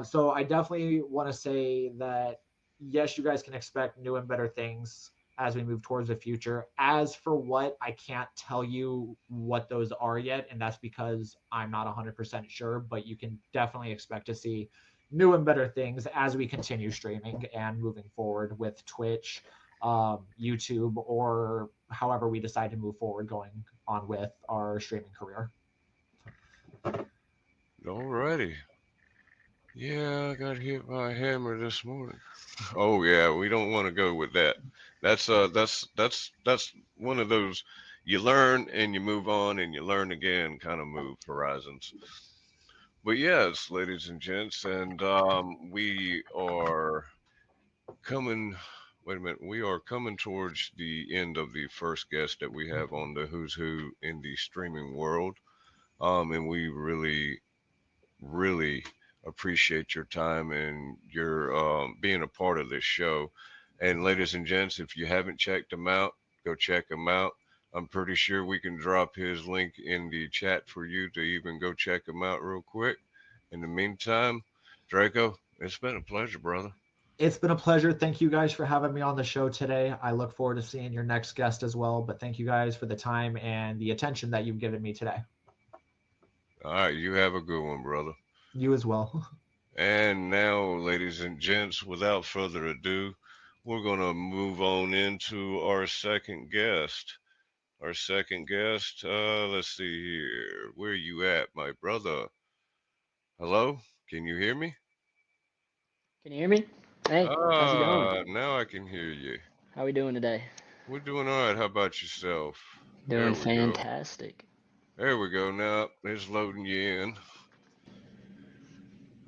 So I definitely want to say that yes, you guys can expect new and better things as we move towards the future. As for what, I can't tell you what those are yet, and that's because I'm not 100% sure. But you can definitely expect to see new and better things as we continue streaming and moving forward with Twitch, YouTube, or however we decide to move forward going on with our streaming career. Alrighty. Yeah, I got hit by a hammer this morning. Oh yeah, we don't want to go with that. That's one of those, you learn and you move on and you learn again kind of move horizons. But yes, ladies and gents, and we are coming. Wait a minute, we are coming towards the end of the first guest that we have on the Who's Who in the streaming world. And we really, really appreciate your time and your being a part of this show. And ladies and gents, if you haven't checked him out, go check him out. I'm pretty sure we can drop his link in the chat for you to even go check him out real quick. In the meantime, Draco, it's been a pleasure, brother. It's been a pleasure. Thank you guys for having me on the show today. I look forward to seeing your next guest as well. But thank you guys for the time and the attention that you've given me today. All right, you have a good one, brother. You as well. And now, ladies and gents, without further ado, we're going to move on into our second guest. Our second guest, let's see here. Where you at, my brother? Hello? Can you hear me? Can you hear me? Hey, how's it going? Now I can hear you. How we doing today? We're doing all right. How about yourself? There Doing we go. fantastic. There we go. Now it's loading you in.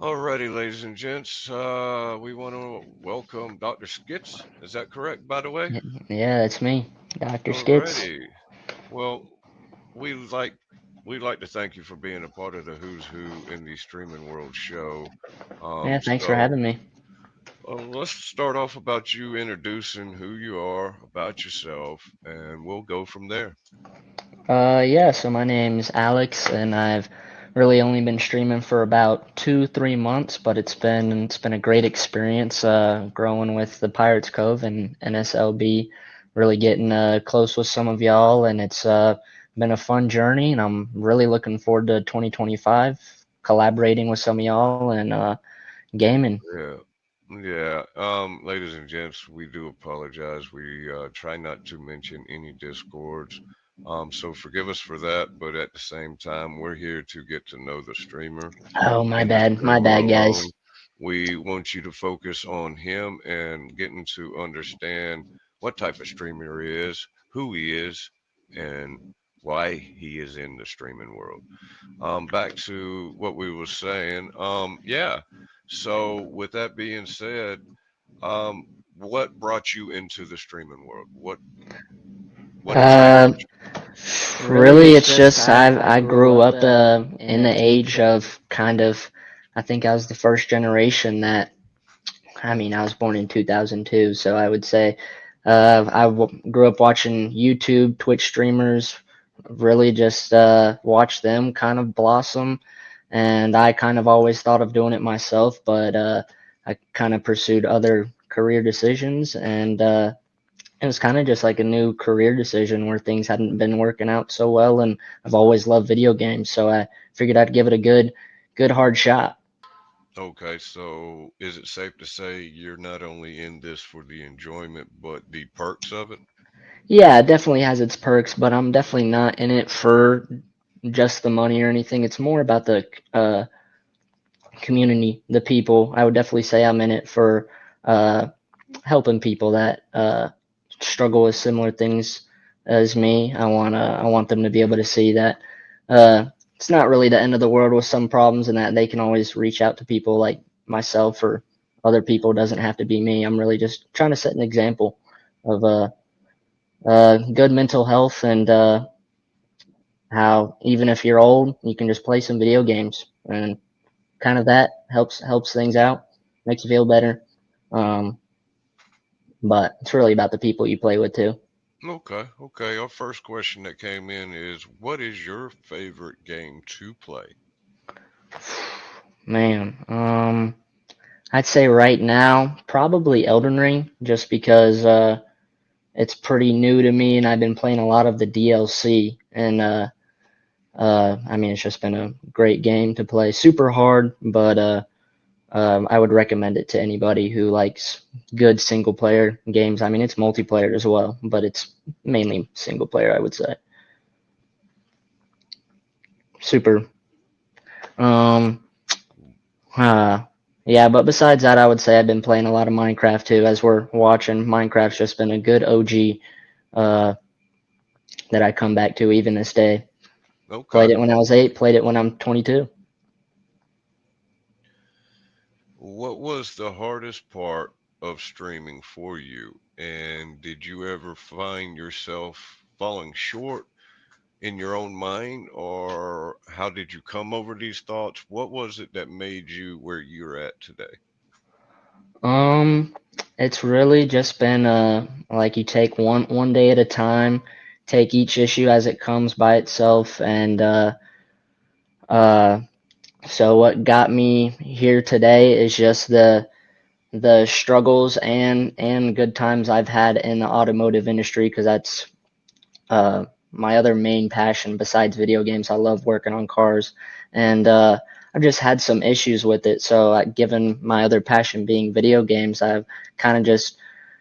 Alrighty, ladies and gents, we want to welcome Dr. Skitz. Is that correct, by the way? Yeah, that's me, Dr. Skitz. Alrighty. Well, we like we'd like to thank you for being a part of the Who's Who in the Streaming World show. Yeah, thanks for So having me. let's start off about you introducing who you are, about yourself, and we'll go from there. Yeah, so my name's Alex, and I've really only been streaming for about 2-3 months, but it's been a great experience growing with the Pirates Cove and NSLB, really getting close with some of y'all, and it's been a fun journey, and I'm really looking forward to 2025 collaborating with some of y'all and gaming. Yeah. Yeah. Ladies and gents, we do apologize. We try not to mention any discords. So forgive us for that, but at the same time, we're here to get to know the streamer Oh, and the my streamer bad, guys. alone. We want you to focus on him and getting to understand what type of streamer he is, who he is, and why he is in the streaming world. Back to what we were saying. Yeah. So with that being said, um, what brought you into the streaming world? What Uh, changed? Really, it's just I grew up in the age of kind of, I think I was the first generation that, I mean, I was born in 2002, so I would say grew up watching YouTube, Twitch streamers, really just watched them kind of blossom, and I kind of always thought of doing it myself, but I kind of pursued other career decisions, and it was kind of just like a new career decision where things hadn't been working out so well, and I've always loved video games, so I figured I'd give it a good hard shot. Okay, so is it safe to say you're not only in this for the enjoyment, but the perks of it? Yeah, it definitely has its perks, but I'm definitely not in it for just the money or anything. It's more about the community, the people. I would definitely say I'm in it for uh, helping people that struggle with similar things as me. I want them to be able to see that it's not really the end of the world with some problems, and that they can always reach out to people like myself or other people. It doesn't have to be me. I'm really just trying to set an example of good mental health and how even if you're old, you can just play some video games and kind of that helps things out, makes you feel better. Um, but it's really about the people you play with too. Okay, okay. Our first question that came in is, what is your favorite game to play? Man, I'd say right now probably Elden Ring, just because it's pretty new to me and I've been playing a lot of the DLC, and I mean it's just been a great game to play. Super hard, but I would recommend it to anybody who likes good single player games. I mean it's multiplayer as well, but it's mainly single player, I would say. Super. Um, uh, yeah, but besides that, I would say I've been playing a lot of Minecraft too. As we're watching, Minecraft's just been a good OG uh, that I come back to even this day. Played Okay. it when I was 8, played it when I'm 22. What was the hardest part of streaming for you? And did you ever find yourself falling short in your own mind, or how did you come over these thoughts? What was it that made you where you're at today? Um, it's really just been like you take one day at a time, take each issue as it comes by itself, and uh, so what got me here today is just the struggles and good times I've had in the automotive industry, because that's my other main passion besides video games. I love working on cars, and I've just had some issues with it. So, given my other passion being video games, I've just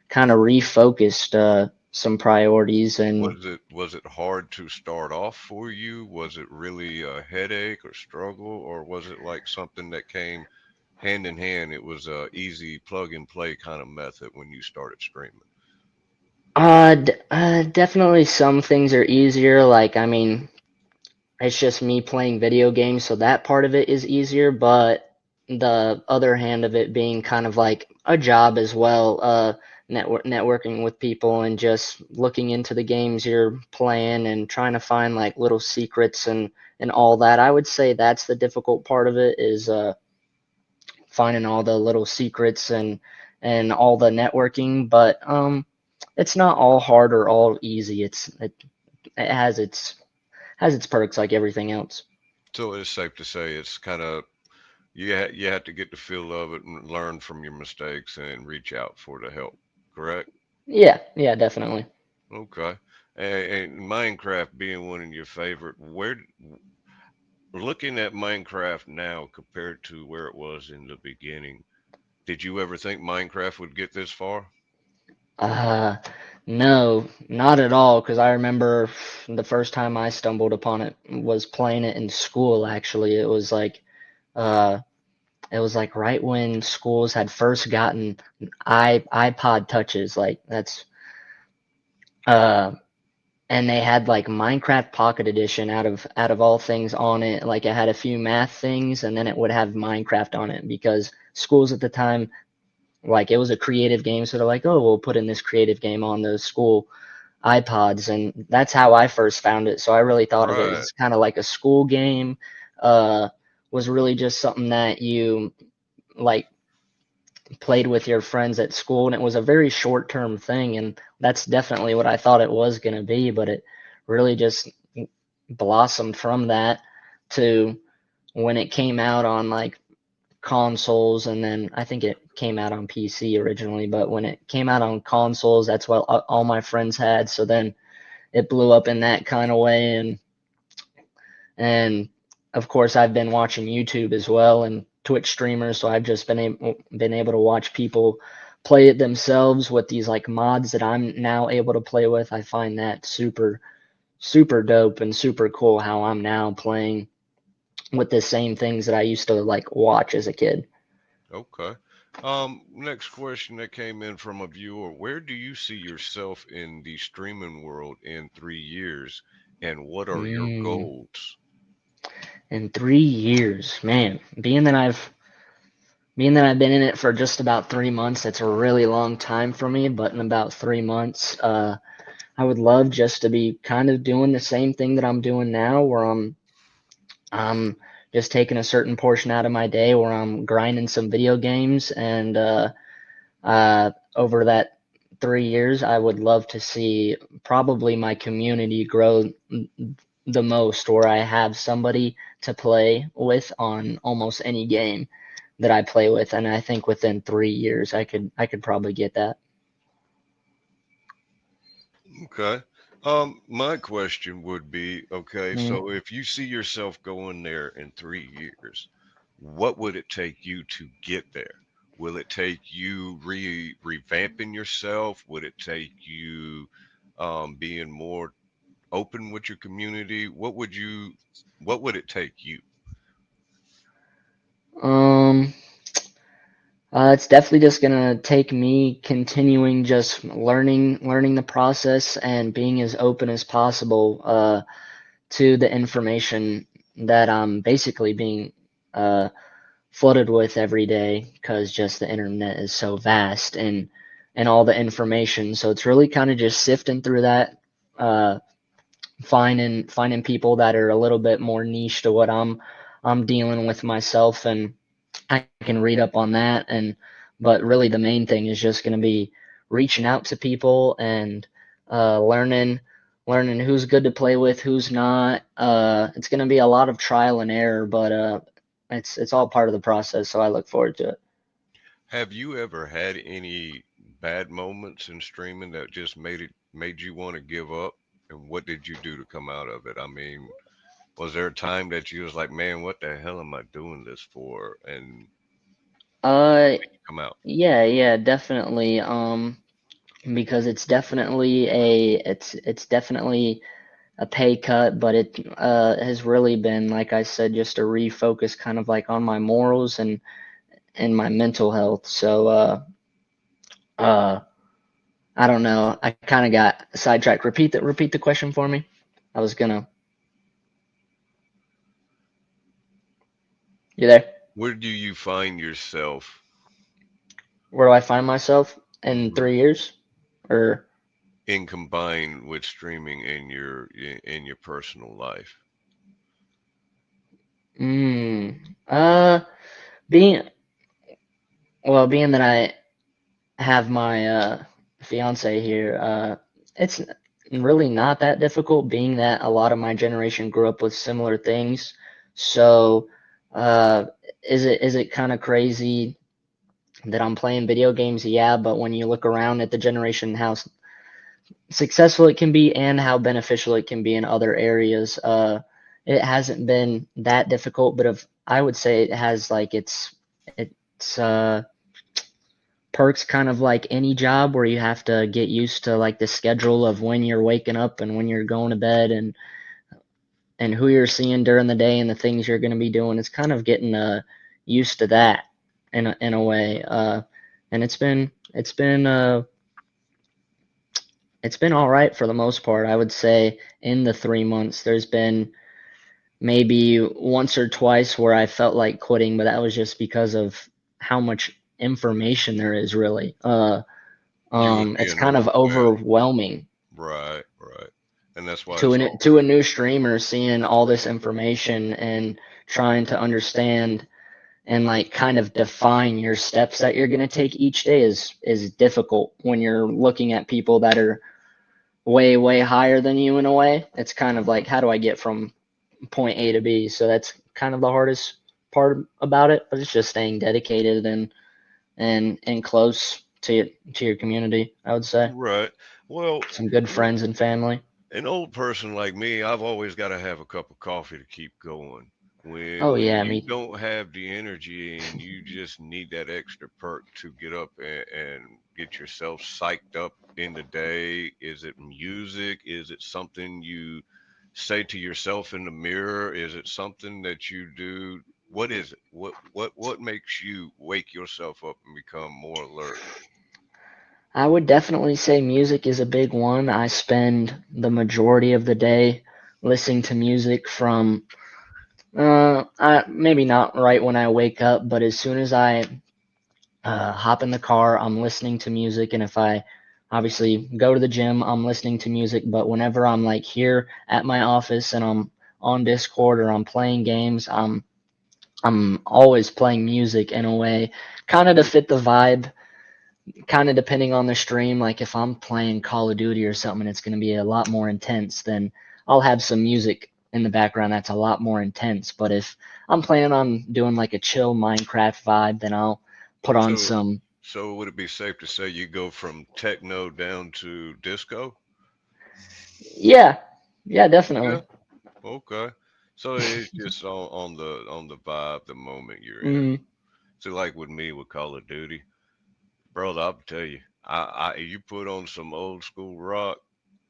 kind of refocused some priorities. And Was it hard to start off for you? Was it really a headache or struggle, or was it like something that came hand in hand? It was a easy plug and play kind of method when you started streaming. definitely some things are easier. Like, I mean, it's just me playing video games, so that part of it is easier, but the other hand of it being kind of like a job as well, networking with people and just looking into the games you're playing and trying to find like little secrets and all that. I would say that's the difficult part of it, is finding all the little secrets and all the networking, but it's not all hard or all easy. It has its perks like everything else. So it's safe to say it's kind of you have to get the feel of it and learn from your mistakes and reach out for the help. Correct? Yeah, yeah, definitely. Okay. And Minecraft being one of your favorite, Looking at Minecraft now compared to where it was in the beginning, did you ever think Minecraft would get this far? Uh, no, not at all, because I remember the first time I stumbled upon it was playing it in school, actually. Uh, it was like right when schools had first gotten iPod touches, like that's uh and they had like Minecraft Pocket Edition out of all things on it. Like it had a few math things and then it would have Minecraft on it because schools at the time, like it was a creative game, so they're like, oh, we'll put in this creative game on the school iPods, and that's how I first found it. So I really thought of it Right. as kind of like a school game. Uh, was really just something that you like played with your friends at school, and it was a very short term thing, and that's definitely what I thought it was going to be, but it really just blossomed from that to when it came out on like consoles, and then I think it came out on PC originally, but when it came out on consoles, that's what all my friends had. So then it blew up in that kind of way, and of course I've been watching YouTube as well and Twitch streamers, so I've just been able to watch people play it themselves with these like mods that I'm now able to play with. I find that super dope and super cool how I'm now playing with the same things that I used to like watch as a kid. Okay. Next question that came in from a viewer. Where do you see yourself in the streaming world in 3 years, and what are your Mm, goals? in 3 years, man, being that I've been in it for just about 3 months, it's a really long time for me, but in about 3 months, I would love just to be kind of doing the same thing that I'm doing now, where I'm just taking a certain portion out of my day where I'm grinding some video games, and over that 3 years, I would love to see probably my community grow the most, where I have somebody to play with on almost any game that I play with, and I think within 3 years I could probably get that. Okay. My question would be, okay, Mm. so if you see yourself going there in 3 years, what would it take you to get there? Will it take you revamping yourself? Would it take you being more open with your community? What would it take you? Um, it's definitely just gonna take me continuing just learning the process and being as open as possible to the information that I'm basically being uh, flooded with every day, because just the internet is so vast and all the information. So it's really kind of just sifting through that, uh, finding people that are a little bit more niche to what I'm dealing with myself, and I can read up on that. And but really the main thing is just going to be reaching out to people and learning who's good to play with, who's not. It's going to be a lot of trial and error, but it's all part of the process, so I look forward to it. Have you ever had any bad moments in streaming that just made you want to give up? And what did you do to come out of it? I mean, was there a time that you was like, man, what the hell am I doing this for? And Uh, come out. yeah, definitely. Because it's definitely a pay cut, but it has really been, like I said, just a refocus, kind of like on my morals and my mental health. So uh, I don't know. I kind of got sidetracked. Repeat the question for me. I was gonna. You there? Where do you find yourself Where do I find myself in mhm, 3 years? Or in combined with streaming in your personal life? mm, uh, being being that I have my fiance here, it's really not that difficult, being that a lot of my generation grew up with similar things. So, uh, is it kind of crazy that I'm playing video games? Yeah, but when you look around at the generation, how successful it can be and how beneficial it can be in other areas, it hasn't been that difficult, but I would say it has like it's perks kind of like any job where you have to get used to like the schedule of when you're waking up and when you're going to bed and who you're seeing during the day and the things you're going to be doing. It's kind of getting used to that in a way. And it's been all right for the most part. I would say in the 3 months, there's been maybe once or twice where I felt like quitting, but that was just because of how much information there is really. You would be It's an kind of overwhelmed. overwhelming Right, right. And that's why to it's a always new streamer seeing all this information and trying to understand and like kind of define your steps that you're going to take each day is difficult when you're looking at people that are way higher than you in a way. It's kind of like, how do I get from point A to B? So that's kind of the hardest part about it, but it's just staying dedicated and close to your community, I would say. right. Well, Some good you know, friends and family. an old person like me, I've always got to have a cup of coffee to keep going. Oh When yeah, you me. don't have the energy and you just need that extra perk to get up and get yourself psyched up in the day, is it music? Is it something you say to yourself in the mirror? Is it something that you do? What is it? What makes you wake yourself up and become more alert? I would definitely say music is a big one. I spend the majority of the day listening to music from maybe not right when I wake up, but as soon as I hop in the car, I'm listening to music. And if I obviously go to the gym, I'm listening to music. But whenever I'm like here at my office and I'm on Discord or I'm playing games, I'm always playing music in a way, kind of to fit the vibe. Kind of depending on the stream. Like if I'm playing Call of Duty or something, it's going to be a lot more intense. Then I'll have some music in the background that's a lot more intense. But if I'm planning on doing like a chill Minecraft vibe, then I'll put on So some. so would it be safe to say you go from techno down to disco? Yeah, yeah, Yeah. definitely. Okay. So it's just on the vibe, the moment you're in. Mm, So like with me with Call of Duty, brother, I'll tell you, you put on some old school rock,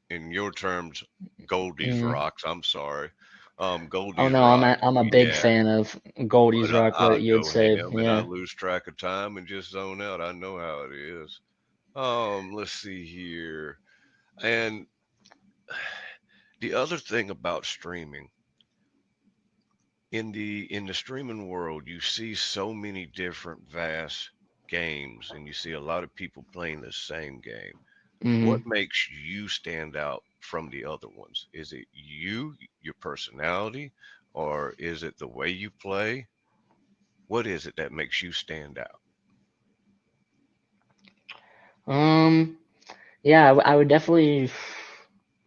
in your terms, Goldie's mm. rocks. I'm sorry, Oh Goldie's no, rocks. I'm a big Yeah, fan of Goldie's but Rock. I'll What you would go say? ham and I Yeah. lose track of time and just zone out. I know how it is. Let's see here. And the other thing about streaming, in the streaming world, you see so many different vast games and you see a lot of people playing the same game. What Hmm. makes you stand out from the other ones? Is it you, your personality, or is it the way you play? What is it that makes you stand out? Um. Yeah, I would definitely.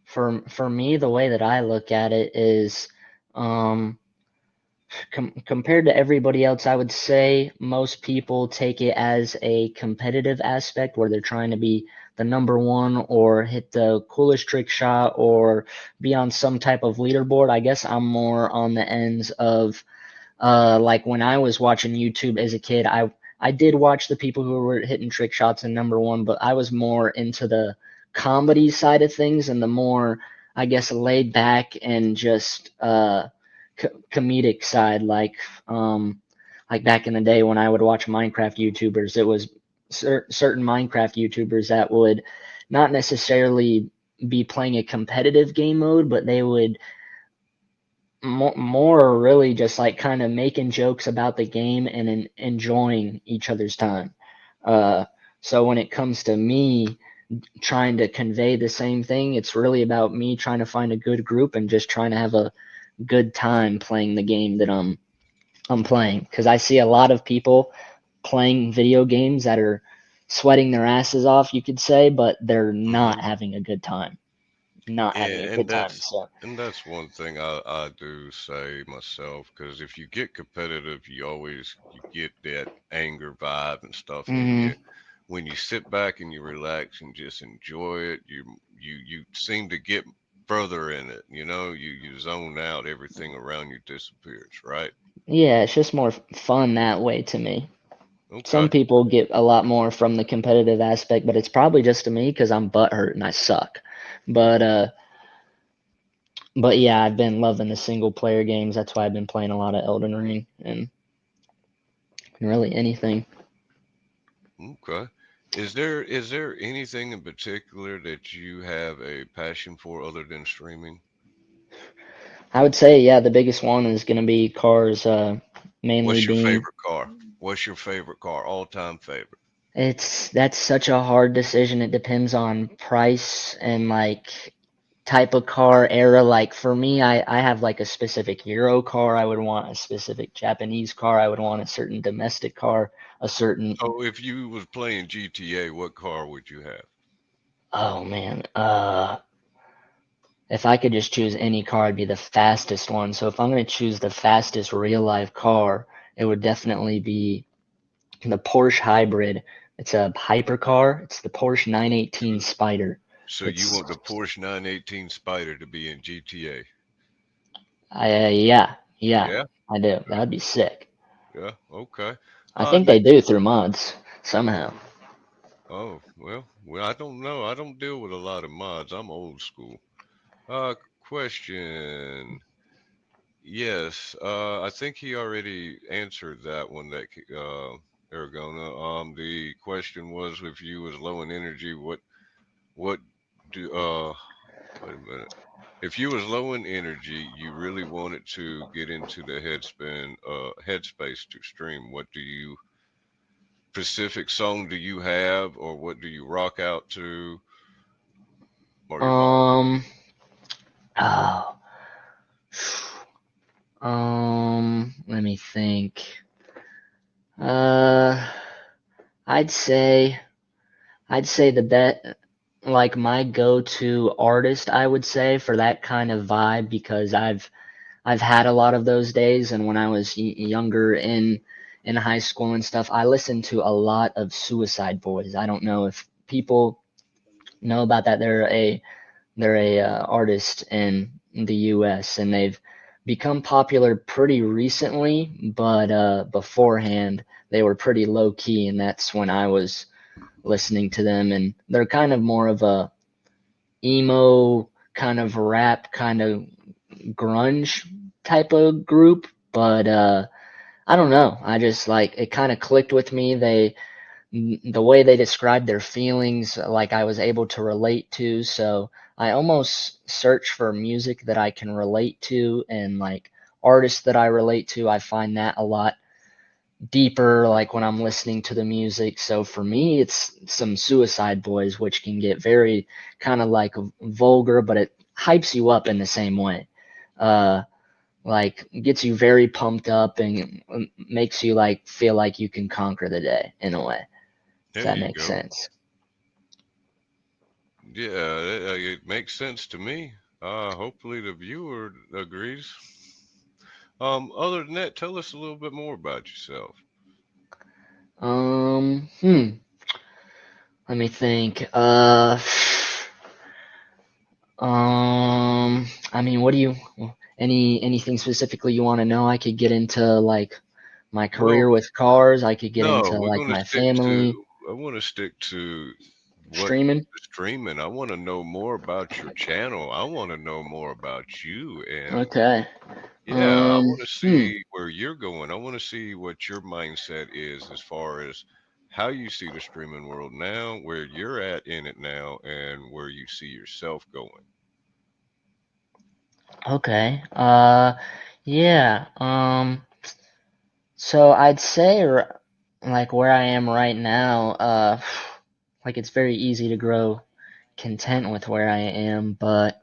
For me, the way that I look at it is, um, compared to everybody else, I would say most people take it as a competitive aspect where they're trying to be the number one or hit the coolest trick shot or be on some type of leaderboard. I guess I'm more on the ends of like when I was watching YouTube as a kid, I did watch the people who were hitting trick shots and number one, but I was more into the comedy side of things and the more, I guess, laid back and just comedic side. Like back in the day when I would watch Minecraft YouTubers, it was certain Minecraft YouTubers that would not necessarily be playing a competitive game mode, but they would more really just like kind of making jokes about the game and enjoying each other's time. Uh, so when it comes to me trying to convey the same thing, it's really about me trying to find a good group and just trying to have a good time playing the game that I'm playing. Because I see a lot of people playing video games that are sweating their asses off, you could say, but they're not Hmm. having a good time. Not having a And good time. that's So. and that's one thing I do say myself, because if you get competitive, you get that anger vibe and stuff in Hmm. you. When you sit back and you relax and just enjoy it, you seem to get further in it. You zone out, everything around you disappears, right? Yeah, it's just more fun that way to me. Okay. Some people get a lot more from the competitive aspect, but it's probably just to me because I'm butthurt and I suck. But but yeah, I've been loving the single player games. That's why I've been playing a lot of Elden Ring and really anything. Okay. Is there anything in particular that you have a passion for other than streaming? I would say, yeah, the biggest one is going to be cars, mainly What's your being. favorite car? What's your favorite car? All-time favorite? That's such a hard decision. It depends on price and like type of car era. Like for me, I have like a specific Euro car. I would want a specific Japanese car. I would want a certain domestic car, a certain. So if you was playing GTA, what car would you have? Oh man, if I could just choose any car, it'd be the fastest one. So if I'm gonna choose the fastest real life car, it would definitely be the Porsche Hybrid. It's a hypercar. It's the Porsche 918 Spider. So you It's want the Porsche 918 Spider to be in GTA? yeah, yeah, Yeah, I do. That'd be sick. yeah, okay. I think they Next. do through mods somehow. Oh, well, I don't know. I don't deal with a lot of mods. I'm old school. Question. Yes, I think he already answered that one. Aragona. The question was if you was low in energy, what do wait a minute. If you was low in energy, you really wanted to get into the headspace to stream. What do you specific song do you have, or what do you rock out to, or your mom? Um, oh, let me think. Uh, I'd say I'd say the bet like my go-to artist, I would say for that kind of vibe because I've had a lot of those days, and when I was younger in high school and stuff, I listened to a lot of Suicide Boys. I don't know if people know about that. They're a artist in the U.S. and they've become popular pretty recently, but beforehand they were pretty low key, and that's when I was listening to them. And they're kind of more of a emo kind of rap kind of grunge type of group, but I don't know. I just like it kind of clicked with me. The way they described their feelings, like I was able to relate to. So I almost search for music that I can relate to and like artists that I relate to. I find that a lot deeper, like when I'm listening to the music. So for me, it's some Suicide Boys, which can get very kind of like vulgar, but it hypes you up in the same way. Uh, like gets you very pumped up and makes you like feel like you can conquer the day in a way. If There that you makes go. sense. Yeah, it makes sense to me. Hopefully the viewer agrees. Other than that, tell us a little bit more about yourself. Um, let me think. I mean, what do you, anything specifically you want to know? I could get into like my career Well, with cars. I could get no, into we're like going to my stick family to. I want to stick to what streaming. the streaming. I want to know more about your channel. I want to know more about you, and Okay. yeah, I Um, want to see where you're going. I want to see what your mindset is as far as how you see the streaming world now, where you're at in it now, and where you see yourself going. okay. Yeah. So I'd say like where I am right now, like it's very easy to grow content with where I am, but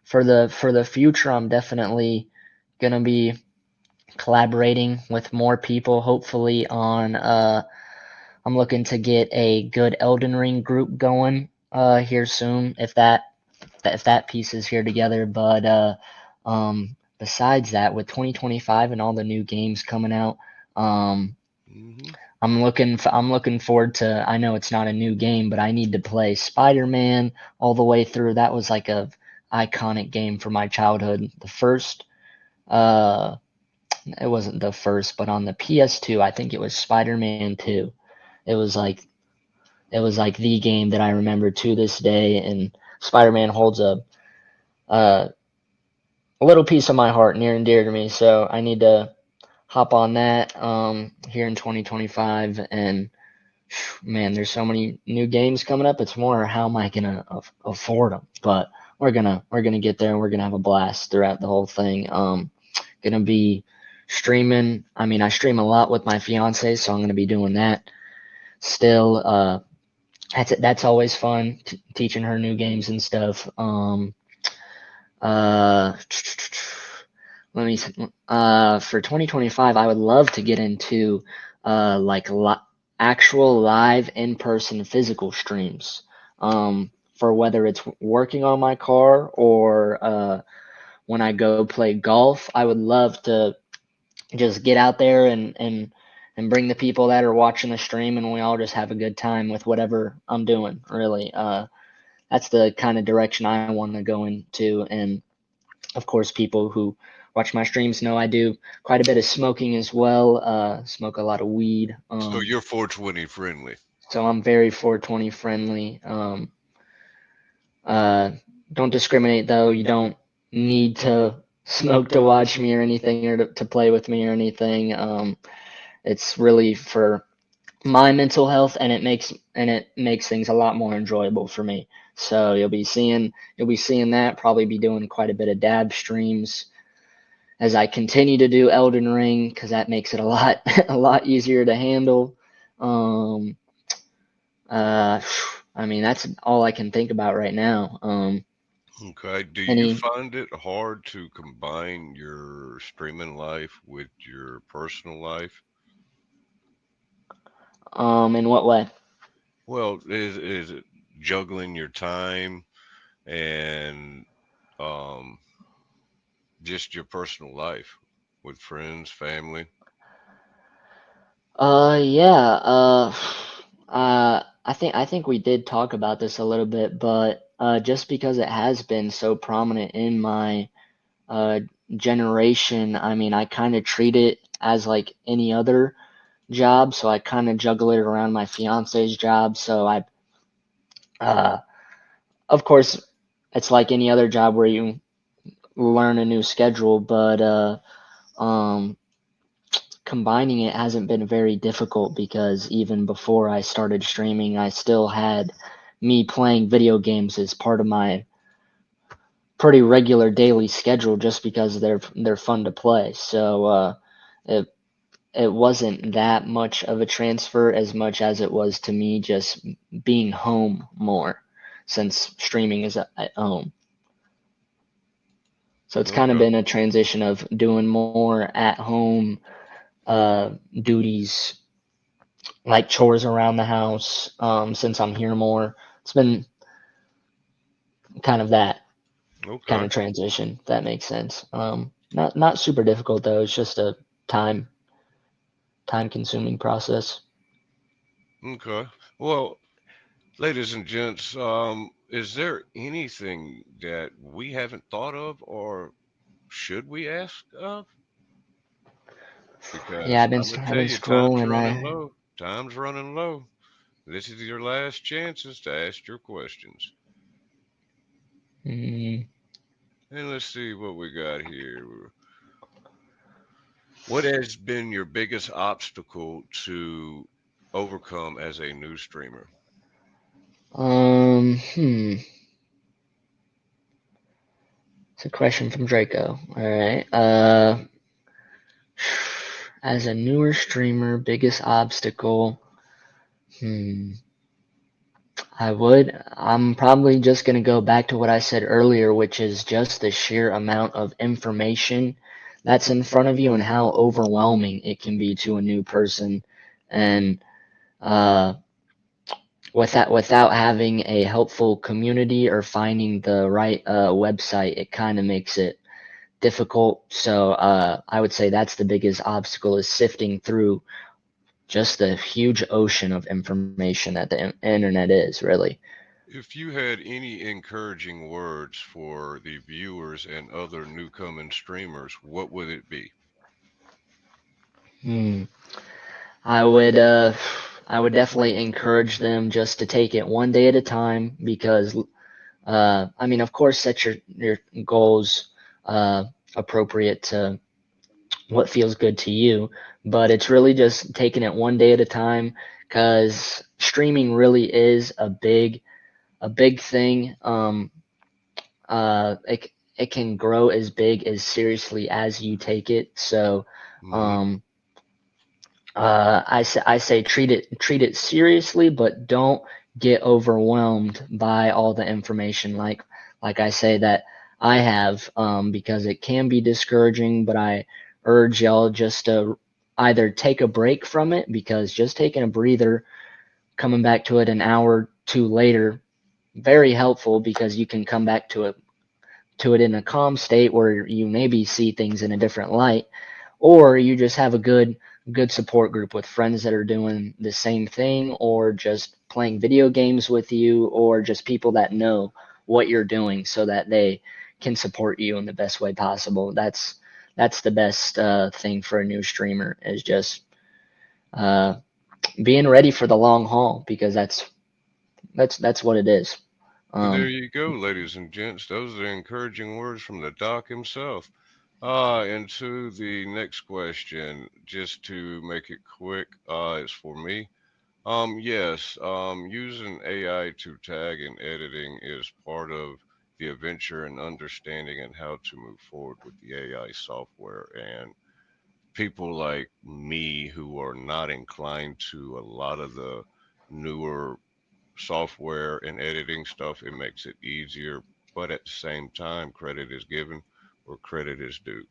for the future, I'm definitely gonna be collaborating with more people. Hopefully, on I'm looking to get a good Elden Ring group going here soon. If that piece is here together, but besides that, with 2025 and all the new games coming out, um, Hmm. I'm looking forward to. I know it's not a new game, but I need to play Spider-Man all the way through. That was like a iconic game from my childhood. The first, it wasn't the first, but on the PS2, I think it was Spider-Man 2. It was like the game that I remember to this day, and Spider-Man holds a little piece of my heart near and dear to me. So I need to hop on that here in 2025, and man, there's so many new games coming up. It's more how am I gonna afford them? But we're gonna get there, and we're gonna have a blast throughout the whole thing. Gonna be streaming. I mean, I stream a lot with my fiance, so I'm gonna be doing that still. That's always fun, teaching her new games and stuff. Let me for 2025, I would love to get into like actual live in-person physical streams. For whether it's working on my car or when I go play golf, I would love to just get out there and bring the people that are watching the stream, and we all just have a good time with whatever I'm doing. Really, that's the kind of direction I want to go into. And of course, people who watch my streams know I do quite a bit of smoking as well. Smoke a lot of weed. So you're 420 friendly. So I'm very 420 friendly. Don't discriminate though. You don't need to smoke to watch me or anything, or to play with me or anything. It's really for my mental health, and it makes things a lot more enjoyable for me. So you'll be seeing that. Probably be doing quite a bit of dab streams as I continue to do Elden Ring, because that makes it a lot easier to handle. I mean, that's all I can think about right now. Okay. Do you find it hard to combine your streaming life with your personal life? In what way? Well, is it juggling your time and just your personal life with friends, family? Yeah. I think we did talk about this a little bit, but just because it has been so prominent in my generation, I mean, I kind of treat it as like any other job, so I kind of juggle it around my fiance's job. So of course, it's like any other job where you learn a new schedule, but combining it hasn't been very difficult, because even before I started streaming, I still had me playing video games as part of my pretty regular daily schedule, just because they're fun to play. So it wasn't that much of a transfer as much as it was to me just being home more, since streaming is at home. So it's kind of been a transition of doing more at home duties, like chores around the house, since I'm here more. It's been kind of that kind of transition, if that makes sense. Not super difficult though. It's just a time consuming process. Okay. Well, ladies and gents, is there anything that we haven't thought of, or should we ask of? Because Yeah, I'm gonna tell you, scrolling. Time's running low. This is your last chances to ask your questions. Mm. And let's see what we got here. What has been your biggest obstacle to overcome as a new streamer? It's a question from Draco. All right. As a newer streamer, biggest obstacle. I'm probably just going to go back to what I said earlier, which is just the sheer amount of information that's in front of you and how overwhelming it can be to a new person. And without having a helpful community or finding the right website, it kind of makes it difficult. So I would say that's the biggest obstacle, is sifting through just the huge ocean of information that the internet is, really. If you had any encouraging words for the viewers and other newcoming streamers, what would it be? Hmm. I would I would definitely encourage them just to take it one day at a time because I mean, of course, set your goals appropriate to what feels good to you, but it's really just taking it one day at a time because streaming really is a big thing. It can grow as big as seriously as you take it. So, Hmm. um, I say treat it seriously, but don't get overwhelmed by all the information. Like I say that I have, because it can be discouraging. But I urge y'all just to either take a break from it, because just taking a breather, coming back to it an hour or two later, very helpful, because you can come back to it in a calm state where you maybe see things in a different light, or you just have a good support group with friends that are doing the same thing, or just playing video games with you, or just people that know what you're doing so that they can support you in the best way possible. That's the best thing for a new streamer, is just uh, being ready for the long haul, because that's what it is. Well, there Um, you go, ladies and gents. Those are encouraging words from the doc himself. And to the next question, just to make it quick, it's for me. Yes, using AI to tag and editing is part of the adventure and understanding and how to move forward with the AI software. And people like me who are not inclined to a lot of the newer software and editing stuff, it makes it easier. But at the same time, credit is given where credit is due.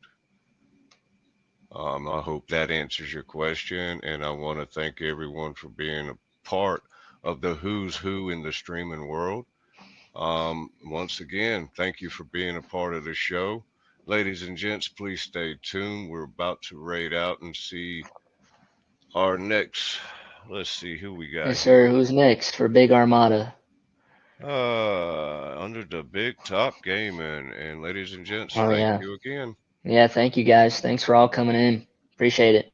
I hope that answers your question, and I want to thank everyone for being a part of the who's who in the streaming world. Once again, thank you for being a part of the show. Ladies and gents, please stay tuned. We're about to raid out and see our next. Let's see who we got yes, sir. here. Who's next for Big Armada? Under the big top gaming. And ladies and gents, Oh thank yeah. you again. Yeah, thank you guys. Thanks for all coming in. Appreciate it.